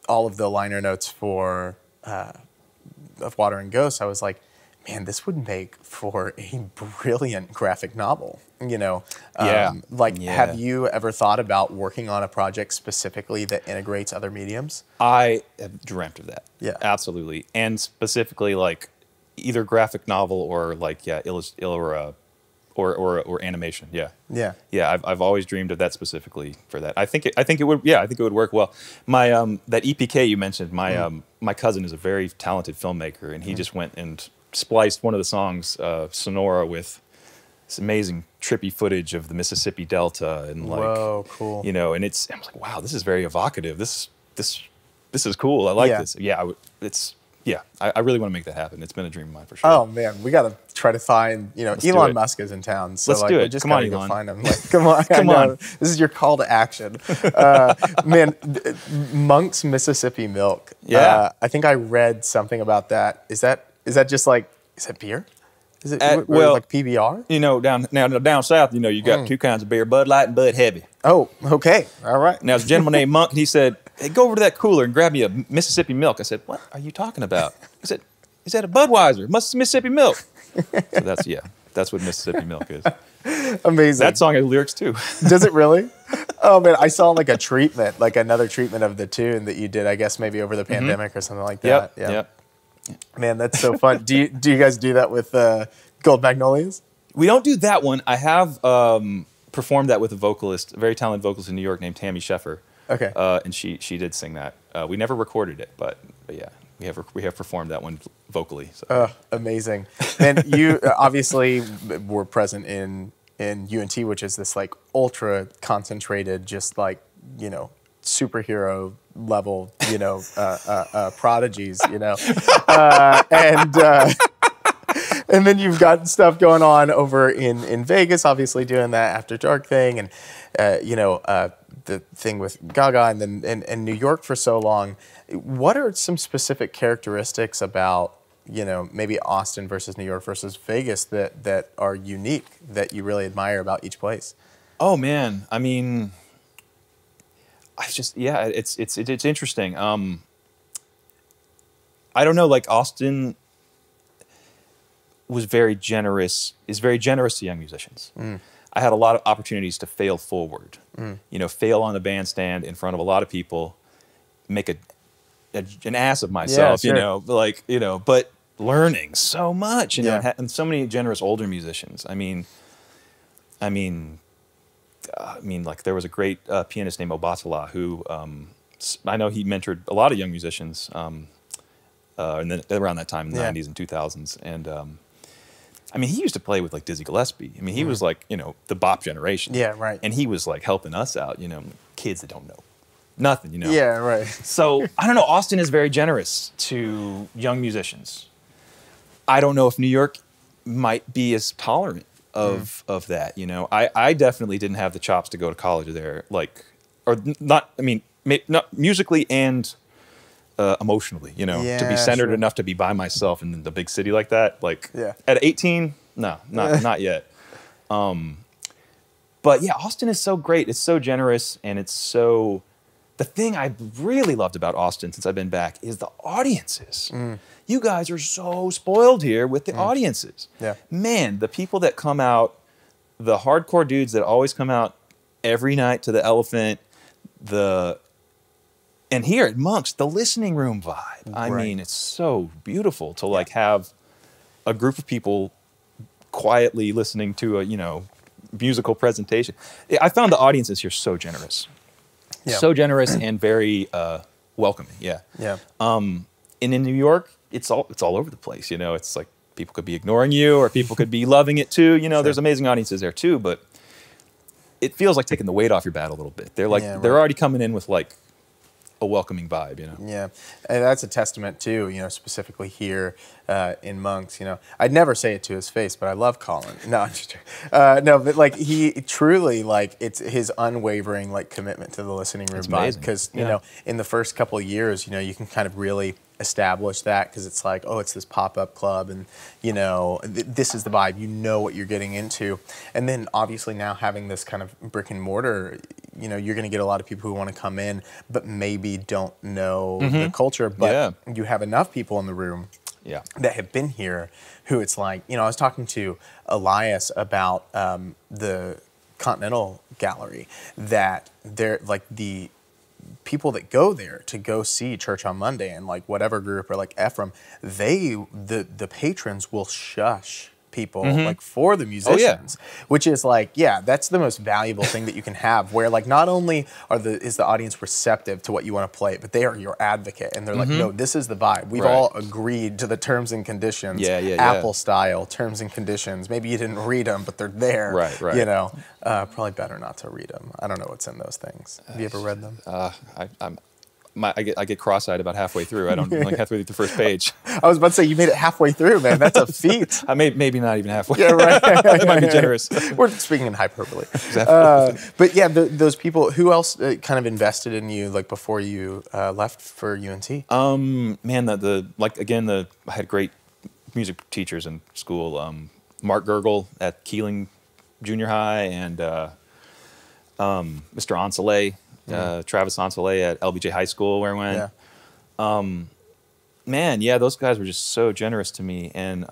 all of the liner notes for of Water and Ghosts, I was like, man, this would make for a brilliant graphic novel. You know, have you ever thought about working on a project specifically that integrates other mediums? I have dreamt of that. Yeah, absolutely, and specifically like either graphic novel or like or animation. Yeah. I've always dreamed of that specifically for that. I think it would work well. My that EPK you mentioned. My cousin is a very talented filmmaker, and he just went and spliced one of the songs Sonora with this amazing trippy footage of the Mississippi Delta and like, whoa, cool. you know, and I was like, wow, this is very evocative. This is cool. I like this. Yeah, I really want to make that happen. It's been a dream of mine for sure. Oh man, we got to try to find, Elon Musk is in town. So Let's do it. We just Come on, gotta go Elon. find him. Like, come on. Come on. This is your call to action. Man, Monk's Mississippi Milk. Yeah. I think I read something about that. Is that just like, is that beer? Is it well, like PBR? You know, down south, you got two kinds of beer, Bud Light and Bud Heavy. Oh, okay. All right. Now, there's a gentleman named Monk, and he said, hey, go over to that cooler and grab me a Mississippi Milk. I said, what are you talking about? He said, is that a Budweiser? Mississippi Milk. So that's what Mississippi Milk is. Amazing. That song has lyrics too. Does it really? Oh man, I saw like another treatment of the tune that you did, I guess maybe over the pandemic or something like that. Yep. Man, that's so fun. Do you guys do that with Gold Magnolias? We don't do that one. I have performed that with a very talented vocalist in New York named Tammy Sheffer. Okay. And she did sing that. We never recorded it, but yeah, we have performed that one vocally. So. Amazing. And you obviously were present in UNT, which is this like ultra concentrated, just like, superhero level, prodigies, and then you've got stuff going on over in Vegas, obviously doing that After Dark thing, and the thing with Gaga, and then in New York for so long. What are some specific characteristics about maybe Austin versus New York versus Vegas that are unique that you really admire about each place? Oh man, I mean, it's interesting. I don't know, like Austin is very generous to young musicians. I had a lot of opportunities to fail forward, fail on the bandstand in front of a lot of people, make an ass of myself, but learning so much, and so many generous older musicians. I mean, like there was a great pianist named Obatala who I know he mentored a lot of young musicians, and then around that time in the 90s and 2000s, and I mean, he used to play with like Dizzy Gillespie. I mean, he was like, the bop generation. Yeah, right. And he was like helping us out, kids that don't know nothing, Yeah, right. So I don't know. Austin is very generous to young musicians. I don't know if New York might be as tolerant of that. I definitely didn't have the chops to go to college there, not musically and emotionally, to be centered enough to be by myself in the big city like that. At 18, no, not yet. But yeah, Austin is so great. It's so generous, and it's so. The thing I really loved about Austin since I've been back is the audiences. You guys are so spoiled here with the audiences. Yeah. Man, the people that come out, the hardcore dudes that always come out every night to the Elephant, and here at Monk's, the listening room vibe. I mean, it's so beautiful to have a group of people quietly listening to a, musical presentation. I found the audiences here so generous. Yeah. So generous and very welcoming. Yeah. Yeah. And in New York, it's all over the place. It's like people could be ignoring you or people could be loving it too. There's amazing audiences there too, but it feels like taking the weight off your back a little bit. They're they're already coming in with like a welcoming vibe, Yeah, and that's a testament too, specifically here in Monk's. I'd never say it to his face, but I love Colin. No, I'm just no, but like he truly it's his unwavering commitment to the listening room vibe. Because in the first couple of years, you can kind of really establish that because it's like, oh, it's this pop-up club, and this is the vibe. You know what you're getting into, and then obviously now having this kind of brick and mortar. You're going to get a lot of people who want to come in, but maybe don't know the culture. But you have enough people in the room that have been here who it's like, I was talking to Elias about the Continental Gallery, that they're like the people that go there to go see Church on Monday and whatever group or Ephraim, the patrons will shush people, like for the musicians, which is like, yeah, that's the most valuable thing that you can have, where like not only is the audience receptive to what you want to play, but they are your advocate, and they're like, no, this is the vibe. We've all agreed to the terms and conditions, Apple style terms and conditions. Maybe you didn't read them, but they're there. Right. You know, probably better not to read them. I don't know what's in those things. Have you ever read them? I get cross-eyed about halfway through. I don't like halfway through the first page. I was about to say, you made it halfway through, man. That's a feat. I maybe not even halfway. Yeah, right. It might be generous. We're speaking in hyperbole. But yeah, those people. Who else kind of invested in you, like before you left for UNT? Man, I had great music teachers in school. Mark Gergel at Keeling Junior High, and Mr. Onsolet. Travis Onsolet at LBJ High School where I went. Man, yeah, those guys were just so generous to me, and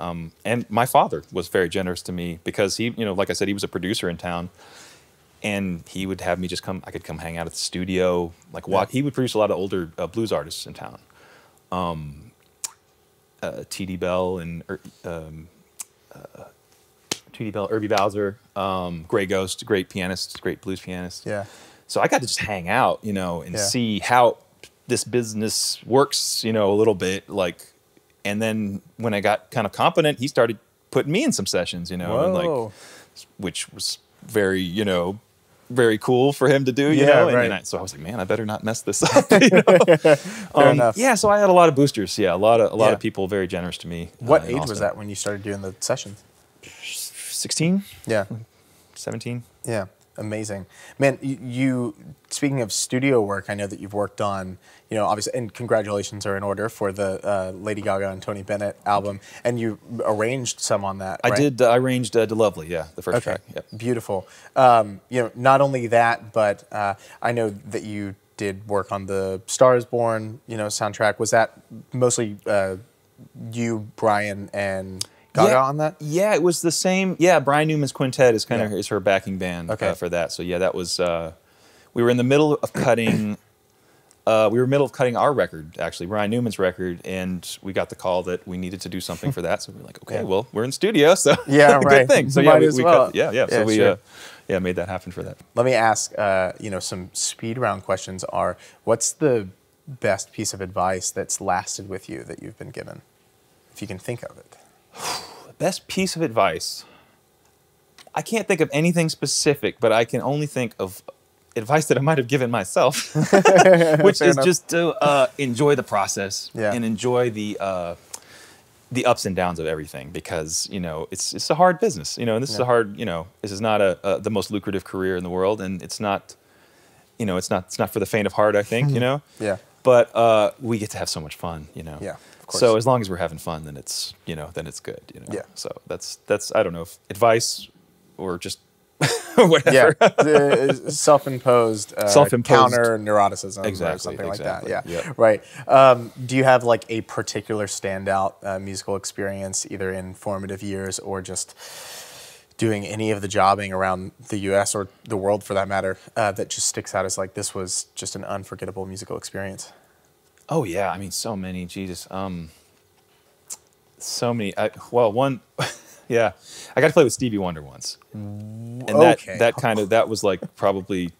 my father was very generous to me because he, you know, like I said, he was a producer in town, and he would have me just come. I could come hang out at the studio, like watch. He would produce a lot of older blues artists in town, T.D. Bell and T.D. Bell, Irby Bowser, Gray Ghost, great pianist, great blues pianist. Yeah. So I got to just hang out, you know, and see how this business works, you know, a little bit. Like, and then when I got kind of competent, he started putting me in some sessions, you know, and like, which was very, you know, very cool for him to do, you know. And so I was like, man, I better not mess this up. You know? Fair enough. Yeah, so I had a lot of boosters. Yeah, a lot of people very generous to me. What age was that when you started doing the sessions? 16. Yeah. 17. Yeah. Amazing. Man, you speaking of studio work, I know that you've worked on, you know, obviously, and congratulations are in order for the Lady Gaga and Tony Bennett album, and you arranged some on that, right? I did. I arranged "To Lovely," the first track. Yep. Beautiful. You know, not only that, but I know that you did work on the Star Is Born, you know, soundtrack. Was that mostly you, Brian, and Gaga on that? Yeah, it was the same. Yeah, Brian Newman's Quintet is kind of is her backing band for that. So yeah, that was. We were in the middle of cutting. Our record, actually, Brian Newman's record, and we got the call that we needed to do something for that. So we were like, okay, well, we're in studio, so good thing. So yeah, we cut, so we made that happen for that. Let me ask, you know, some speed round questions. What's the best piece of advice that's lasted with you that you've been given, if you can think of it? The best piece of advice. I can't think of anything specific, but I can only think of advice that I might have given myself, which is just to enjoy the process and enjoy the ups and downs of everything, because you know it's a hard business, you know, and this is a hard, you know, this is not the most lucrative career in the world, and it's not, you know, it's not for the faint of heart, I think, you know. But we get to have so much fun, you know. So as long as we're having fun, then it's, you know, then it's good, you know. So that's I don't know if advice or just whatever. Self-imposed counter neuroticism or something like that. Right. Do you have like a particular standout musical experience, either in formative years or just doing any of the jobbing around the U.S. or the world for that matter, that just sticks out as like, this was just an unforgettable musical experience? Oh yeah, I mean, so many. Jesus, so many. One, yeah, I got to play with Stevie Wonder once, and that was like probably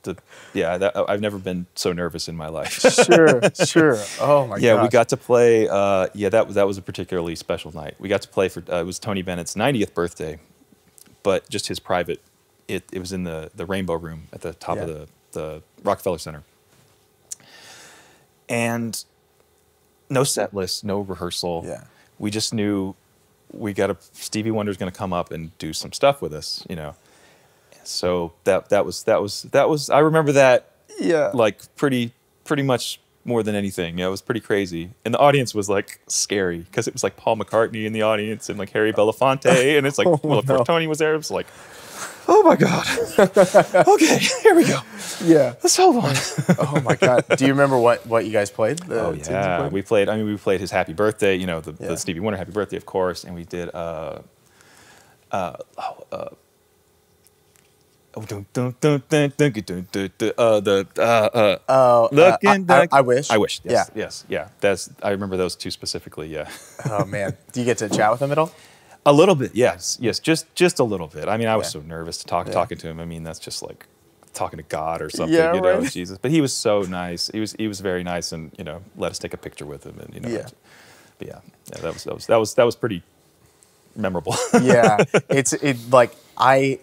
I've never been so nervous in my life. Sure. Oh my god. Yeah, we got to play. That was a particularly special night. We got to play for it was Tony Bennett's 90th birthday, but just his private. It was in the Rainbow Room at the top of the Rockefeller Center, and no set list, no rehearsal. We just knew Stevie Wonder's going to come up and do some stuff with us, you know. So that was I remember that like pretty much more than anything. Yeah, it was pretty crazy, and the audience was like scary because it was like Paul McCartney in the audience and like Harry Belafonte, and it's like of course Tony was there. It was like, oh my god. Okay, here we go. Yeah, let's hold on. Oh my god. Do you remember what you guys played? We played. I mean, we played his Happy Birthday. You know, the Stevie Wonder Happy Birthday, of course, and we did. I Wish. Yes. I remember those two specifically. Yeah. Oh man, do you get to chat with them at all? A little bit, yes, just a little bit. I mean, I was Yeah. so nervous to talking to him. I mean, that's just like talking to God or something, Yeah, you know, right. Jesus. But he was so nice. He was very nice, and you know, let us take a picture with him, and you know, Yeah. but that was pretty memorable. Yeah, like I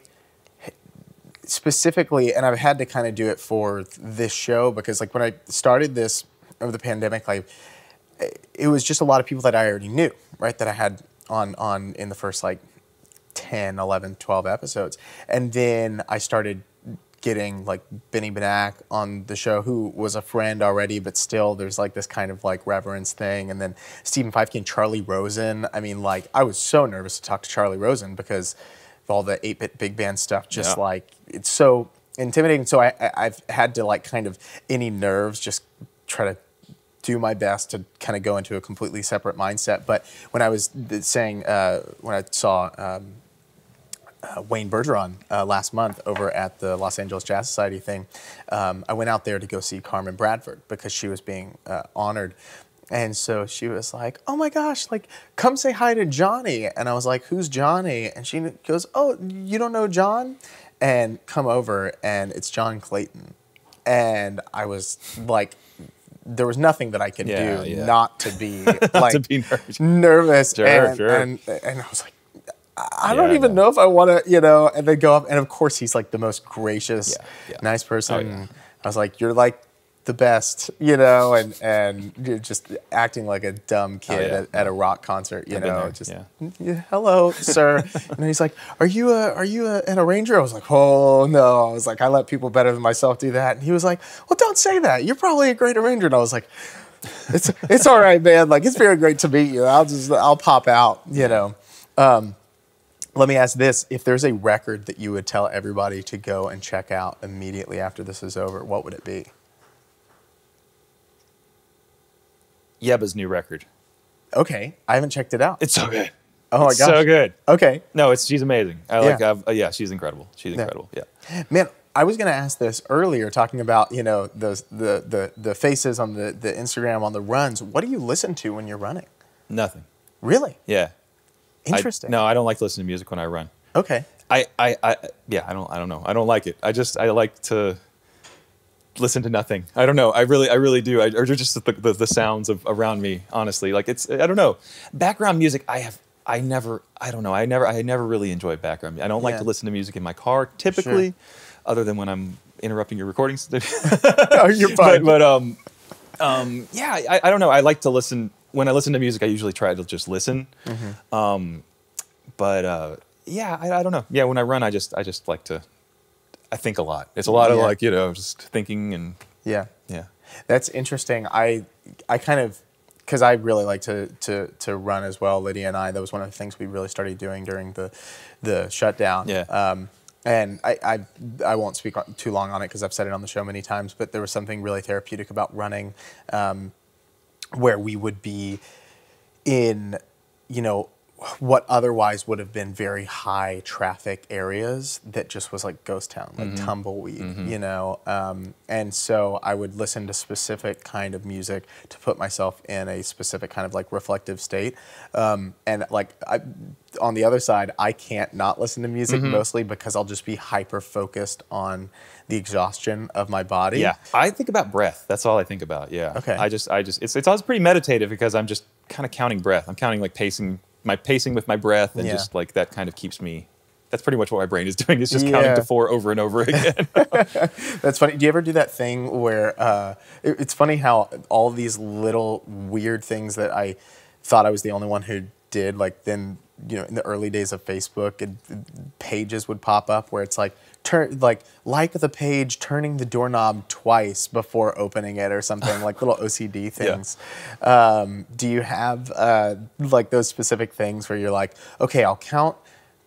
specifically, and I've had to kind of do it for this show because like when I started this over the pandemic, like it was just a lot of people that I already knew, right? That I had on in the first like 10, 11, 12 episodes. And then I started getting like Binney on the show, who was a friend already, but still there's like this kind of like reverence thing. And then Stephen Feifke and Charlie Rosen. I mean, like I was so nervous to talk to Charlie Rosen because of all the 8-bit big band stuff, just like it's so intimidating. So I've had to like kind of any nerves just try to do my best to kind of go into a completely separate mindset. But when I was saying, when I saw Wayne Bergeron last month over at the Los Angeles Jazz Society thing, I went out there to go see Carmen Bradford because she was being honored. And so she was like, oh my gosh, like, come say hi to Johnny. And I was like, who's Johnny? And she goes, oh, you don't know John? And come over, and it's John Clayton. And I was like, there was nothing that I could do not to be like to be nervous. Sure, and I was like, I don't even know if I want to, you know, and then go up. And of course, he's like the most gracious, nice person. Oh, yeah. I was like, you're like the best, you know, and you're just acting like a dumb kid at a rock concert, you know, just hello, sir. And he's like, are you an arranger? I was like, oh no. I was like, I let people better than myself do that. And he was like, well, don't say that. You're probably a great arranger. And I was like, it's all right, man. Like, it's very great to meet you. I'll pop out, you know. Let me ask this. If there's a record that you would tell everybody to go and check out immediately after this is over, what would it be? Yeba's new record. Okay. I haven't checked it out. It's so good. Oh my gosh. So good. Okay. No, she's amazing. She's incredible. She's incredible. Yeah. Man, I was going to ask this earlier, talking about, you know, the faces on the Instagram on the runs. What do you listen to when you're running? Nothing. Really? Yeah. Interesting. No, I don't like listening to music when I run. Okay. I don't know. I don't like it. I like to listen to nothing. I don't know. I really do. Or just the sounds of around me, honestly. Like I don't know. Background music, I never really enjoy background music. I don't like to listen to music in my car typically, other than when I'm interrupting your recordings. Oh, you're fine. But I don't know. I like to listen. When I listen to music, I usually try to just listen. Mm-hmm. I don't know. Yeah, when I run, I just like to. I think a lot. It's a lot of like, you know, just thinking and yeah. That's interesting. I kind of, because I really like to run as well. Lydia and I, that was one of the things we really started doing during the shutdown. Yeah. And I won't speak too long on it because I've said it on the show many times. But there was something really therapeutic about running, where we would be in, you know, what otherwise would have been very high traffic areas that just was like ghost town, like tumbleweed, you know? And so I would listen to specific kind of music to put myself in a specific kind of like reflective state. And like on the other side, I can't not listen to music mostly because I'll just be hyper focused on the exhaustion of my body. Yeah. I think about breath. That's all I think about. Yeah. Okay. It's always pretty meditative because I'm just kind of counting breath. I'm counting like pacing with my breath, and just like that kind of keeps me. That's pretty much what my brain is doing. It's just counting to 4 over and over again. That's funny. Do you ever do that thing where it's funny how all these little weird things that I thought I was the only one who did, like then, you know, in the early days of Facebook, pages would pop up where it's like, like the page, turning the doorknob twice before opening it or something, like little OCD things. Yeah. Do you have like those specific things where you're like, okay, I'll count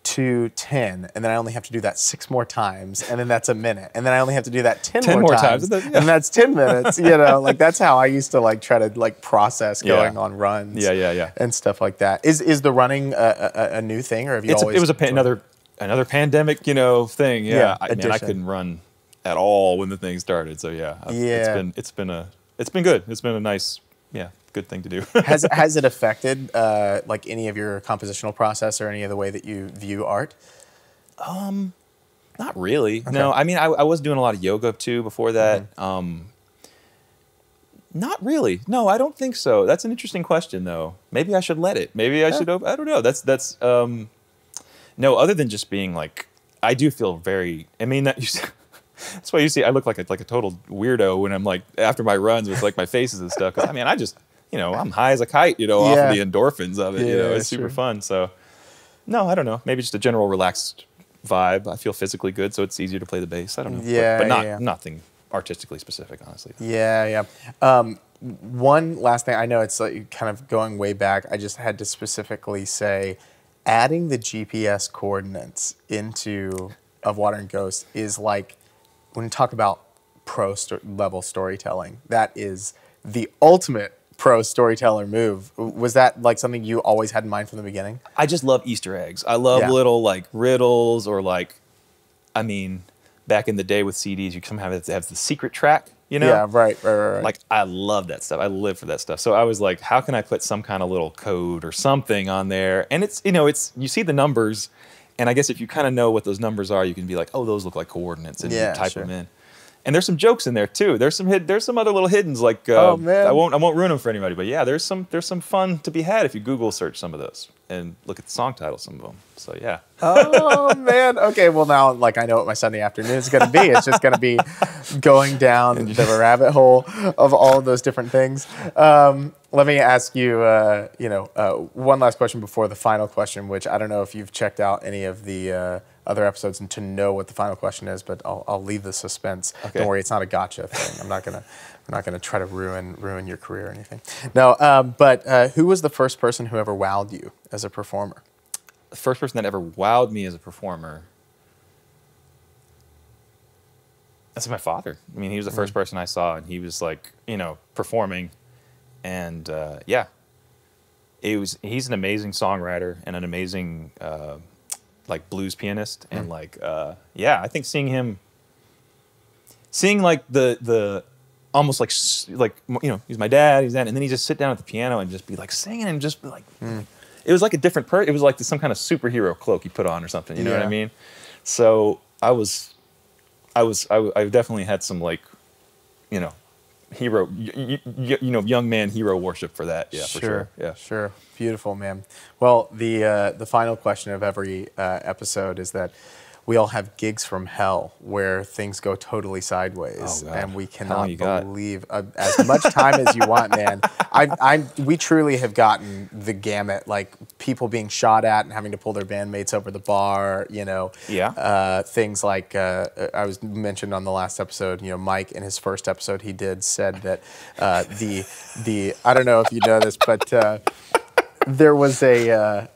to 10, and then I only have to do that 6 more times, and then that's a minute, and then I only have to do that 10 more times, and that's 10 minutes. You know, like that's how I used to like try to like process going on runs. Yeah. And stuff like that. Is the running a new thing, or have you always? It was another pandemic, you know, thing. Yeah, I couldn't run at all when the thing started. So it's been good. It's been a nice good thing to do. Has it affected like any of your compositional process or any of the way that you view art? Not really. Okay. No, I mean, I was doing a lot of yoga too before that. Not really. No, I don't think so. That's an interesting question, though. Maybe I should let it. Maybe I should. I don't know. That's. No, other than just being like, I do feel very. I mean, that's why you see I look like a total weirdo when I'm like after my runs with like my faces and stuff. 'Cause, I mean, I just I'm high as a kite, off of the endorphins of it. It's super fun. So, no, I don't know. Maybe just a general relaxed vibe. I feel physically good, so it's easier to play the bass. I don't know. Yeah, but nothing artistically specific, honestly. Yeah. One last thing. I know it's like kind of going way back. I just had to specifically say, adding the GPS coordinates into Of Water and Ghost is like, when you talk about level storytelling, that is the ultimate pro storyteller move. Was that like something you always had in mind from the beginning? I just love Easter eggs. I love little like riddles or like, I mean, back in the day with CDs, you somehow have the secret track, Yeah, right. Like, I love that stuff. I live for that stuff. So I was like, how can I put some kind of little code or something on there? And it's, you see the numbers, and I guess if you kind of know what those numbers are, you can be like, oh, those look like coordinates, and you type them in. And there's some jokes in there too. There's some other little hiddens, like oh man, I won't ruin them for anybody, but yeah, there's some fun to be had if you Google search some of those and look at the song titles, some of them. So yeah. Oh man. Okay. Well, now like I know what my Sunday afternoon is going to be. It's just going to be going down the rabbit hole of all of those different things. Let me ask you, one last question before the final question, which I don't know if you've checked out any of the other episodes and to know what the final question is, but I'll leave the suspense. Okay. Don't worry, it's not a gotcha thing. I'm not gonna try to ruin your career or anything. No, but who was the first person who ever wowed you as a performer? The first person that ever wowed me as a performer. That's my father. I mean, he was the first person I saw, and he was like, performing, and he's an amazing songwriter and an amazing like blues pianist, and like I think seeing like the almost like he's my dad, and then he just sit down at the piano and just be like singing and just be like it was like a different it was like some kind of superhero cloak he put on or something, you know what I mean? So I definitely had some like hero, young man hero worship for that. Yeah, for sure. Yeah, sure. Beautiful, man. Well, the final question of every episode is that we all have gigs from hell where things go totally sideways, and we cannot believe as much time as you want, man. We truly have gotten the gamut, like people being shot at and having to pull their bandmates over the bar, things like I was mentioned on the last episode, Mike in his first episode he did said that the I don't know if you know this, but there was a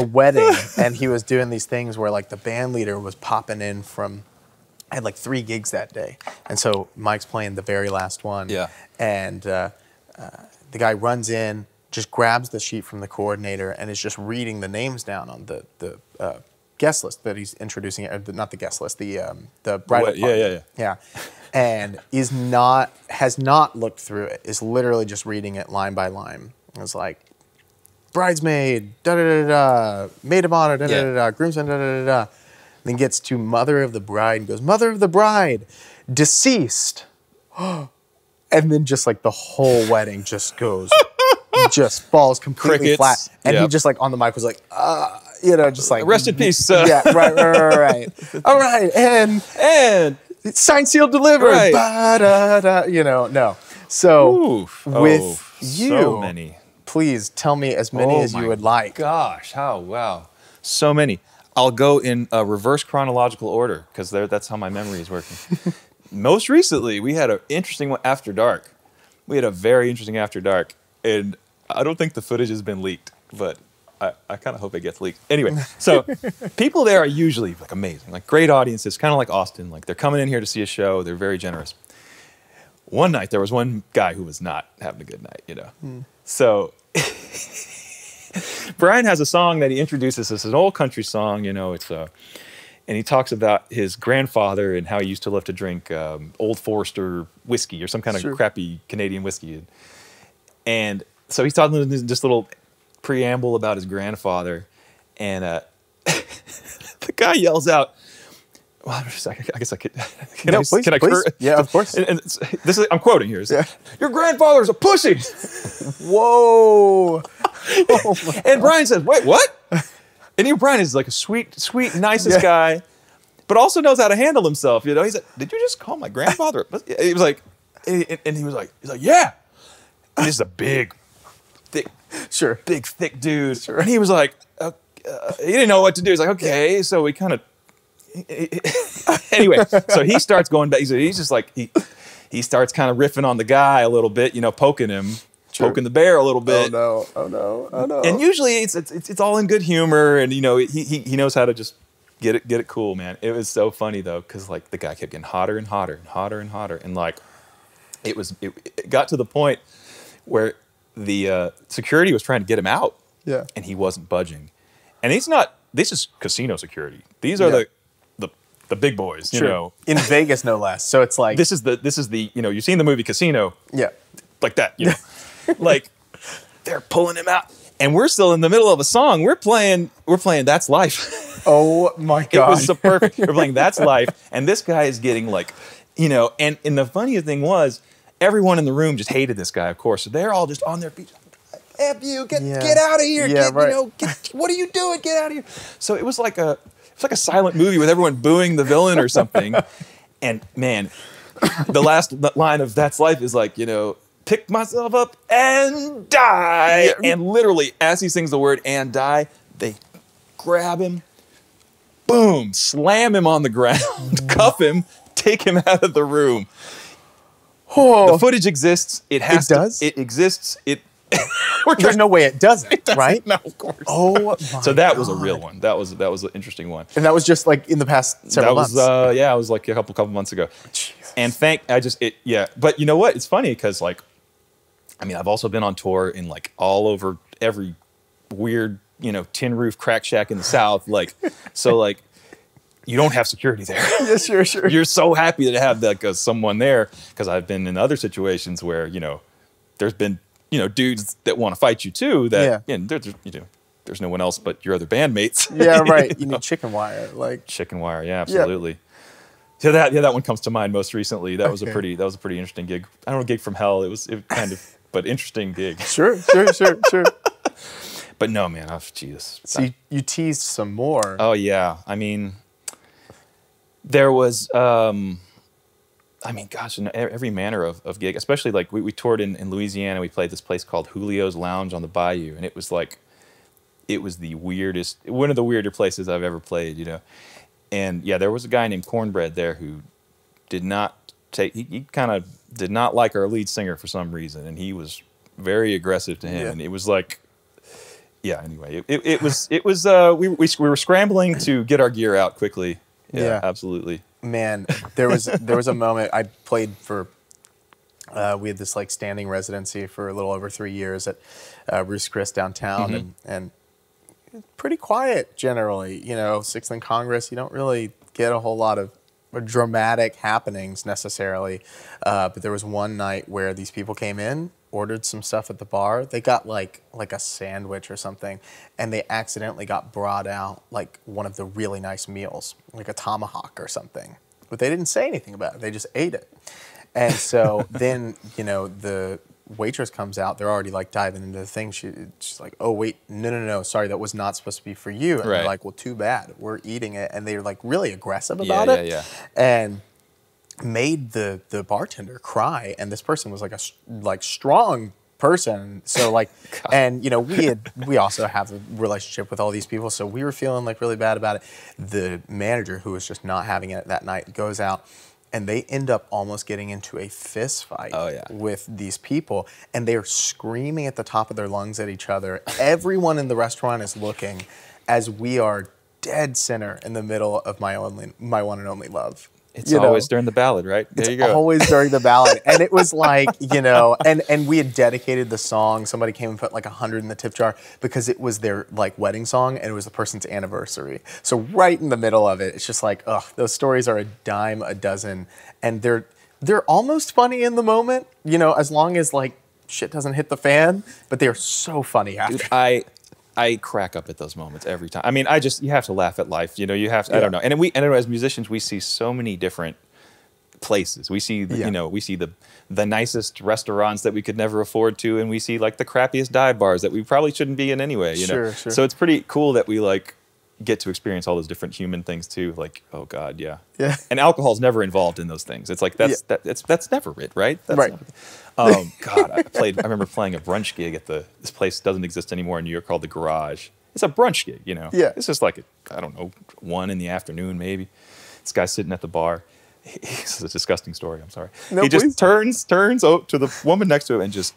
wedding, and he was doing these things where like the band leader was popping in I had like 3 gigs that day, and so Mike's playing the very last one, and the guy runs in, just grabs the sheet from the coordinator, and is just reading the names down on the guest list that he's introducing, not the guest list, the bridal party. Yeah, and has not looked through it, is literally just reading it line by line. It was like, bridesmaid, da-da-da-da-da, maid of honor, da-da-da-da, groomsman, da-da-da-da. Then gets to mother of the bride and goes, mother of the bride, deceased. And then just like the whole wedding just goes, just falls completely flat. And he just like on the mic was like, just like. Rest in peace. Yeah, right. All right, and signed, sealed, delivered. Right. Ba-da-da, no. So with you. So many. Please tell me as many as you would like. Gosh, wow. So many. I'll go in a reverse chronological order because that's how my memory is working. Most recently, we had an interesting one after dark. We had a very interesting after dark, and I don't think the footage has been leaked, but I kind of hope it gets leaked. Anyway, so people there are usually like amazing, like great audiences, kind of like Austin. Like they're coming in here to see a show. They're very generous. One night, there was one guy who was not having a good night, So Brian has a song that he introduces. It's an old country song, it's and he talks about his grandfather and how he used to love to drink Old Forester whiskey or some kind of crappy Canadian whiskey. And so he's talking this little preamble about his grandfather, and the guy yells out, well, I guess I could. Can I? Please, can I? please. Yeah, of course. And this is, I'm quoting here. Yeah. Your grandfather's a pussy. Whoa. Oh, and Brian says, wait, what? And Brian is like a sweet, nicest guy, but also knows how to handle himself. You know, he said, did you just call my grandfather a pussy? He was like, and he was like, yeah. And this is a big, thick, thick dude. Sure. And he was like, he didn't know what to do. He's like, okay. So we kind of, anyway, so he starts going back. He's just like, he starts kind of riffing on the guy a little bit, you know, poking him, poking the bear a little bit. Oh no. And usually it's all in good humor, and you know, he knows how to just get it cool, man. It was so funny though, because like the guy kept getting hotter and hotter and hotter and hotter, and like it got to the point where the security was trying to get him out, and he wasn't budging. And this is casino security. These are the big boys, you know, in Vegas no less. So it's like this is the you know, you've seen the movie Casino, like that, you know, like they're pulling him out, and we're still in the middle of a song. We're playing That's Life. Oh my god, it was so perfect. We're playing That's Life, and this guy is getting like, you know, and the funniest thing was everyone in the room just hated this guy, of course. So they're all just on their feet. F you, get out of here. You know, what are you doing? Get out of here. So it was like a silent movie with everyone booing the villain or something. And man, the last line of That's Life is like, you know, pick myself up and die. And literally, as he sings the word and die, they grab him, boom, slam him on the ground, cuff him, take him out of the room. The footage exists. It does. It exists. There's no way it doesn't, right? No, of course. Oh, my so that was a real one. That was an interesting one. And that was just like in the past several months. It was like a couple months ago. Jesus. And but you know what? It's funny because like, I mean, I've also been on tour in like all over every weird, you know, tin roof crack shack in the South. Like, so like, you don't have security there. Yeah, sure. You're so happy to have like someone there, because I've been in other situations where, you know, there's been, you know, dudes that want to fight you too. That you know, there's no one else but your other bandmates. Yeah, right. You need chicken wire, like chicken wire. Yeah, absolutely. So that one comes to mind most recently. That was a pretty interesting gig. I don't know, gig from hell. It was kind of, but interesting gig. Sure. But no, man, Jesus. So you teased some more. Oh yeah, I mean, there was. I mean, gosh, every manner of gig, especially like we toured in Louisiana. We played this place called Julio's Lounge on the Bayou, and it was the weirdest, one of the weirder places I've ever played, you know. And yeah, there was a guy named Cornbread there who did not he kind of did not like our lead singer for some reason, and he was very aggressive to him, and it was like, anyway, it was we were scrambling to get our gear out quickly. Yeah, absolutely. Man, there was a moment I played for. We had this like standing residency for a little over 3 years at Ruth's Chris downtown, and pretty quiet generally. You know, 6th and Congress, you don't really get a whole lot of dramatic happenings necessarily. But there was one night where these people came in, ordered some stuff at the bar. They got like a sandwich or something, and they accidentally got brought out like one of the really nice meals, like a tomahawk or something. But they didn't say anything about it. They just ate it. And so then, you know, the waitress comes out. They're already like diving into the thing. She's like, oh, wait, no. Sorry, that was not supposed to be for you. And they're like, well, too bad. We're eating it. And they're like really aggressive about it. Yeah. And made the bartender cry. And this person was like a strong person. So like, and you know, we also have a relationship with all these people. So we were feeling like really bad about it. The manager, who was just not having it that night, goes out, and they end up almost getting into a fist fight with these people, and they're screaming at the top of their lungs at each other. Everyone in the restaurant is looking, as we are dead center in the middle of my one and only love. It's always during the ballad, right? There you go. It's always during the ballad. And it was like, you know, and we had dedicated the song. Somebody came and put like 100 in the tip jar because it was their like wedding song, and it was the person's anniversary. So right in the middle of it, it's just like, ugh, those stories are a dime a dozen. And they're almost funny in the moment, you know, as long as like shit doesn't hit the fan, but they're so funny after. Dude, I crack up at those moments every time. I mean, you have to laugh at life. You know, you have to, I don't know. And as musicians, we see so many different places. We see, we see the nicest restaurants that we could never afford to, and we see like the crappiest dive bars that we probably shouldn't be in anyway. You know? Sure. So it's pretty cool that we like get to experience all those different human things too. Like, oh God, yeah. And alcohol's never involved in those things. It's like that's never it, right? That's right. God, I remember playing a brunch gig at this place doesn't exist anymore in New York called the Garage. It's a brunch gig, you know. Yeah. It's just like I don't know, 1 in the afternoon maybe. This guy's sitting at the bar. This is a disgusting story. I'm sorry. No, he just please. turns to the woman next to him and just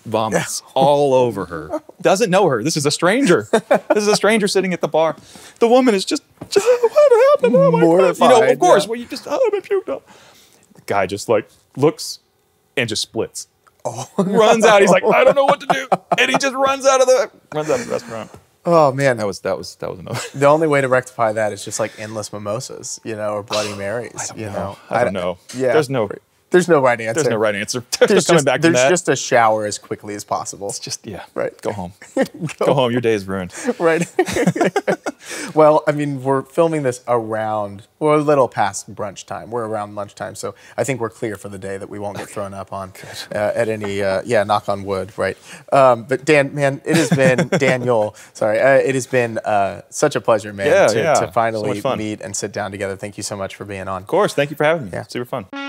vomits all over her. Doesn't know her. This is a stranger. This is a stranger sitting at the bar. The woman is just what happened? Oh my God. You know, of course, well, you just, I puked up. The guy just like looks and just splits. Runs out. He's like, I don't know what to do. And he just runs out of the restaurant. Oh man, that was another. The only way to rectify that is just like endless mimosas, or Bloody Marys. I don't know. Yeah, there's no right answer. There's no right answer. There's just a shower as quickly as possible. It's just right. Go home. Go home. Your day is ruined. Right. Well, I mean, we're filming this we're a little past brunch time. We're around lunchtime, so I think we're clear for the day that we won't get thrown up on at any. Knock on wood, right? But Dan, man, it has been Daniel. Sorry, it has been such a pleasure, man, to finally meet and sit down together. Thank you so much for being on. Of course, thank you for having me. Yeah. Super fun.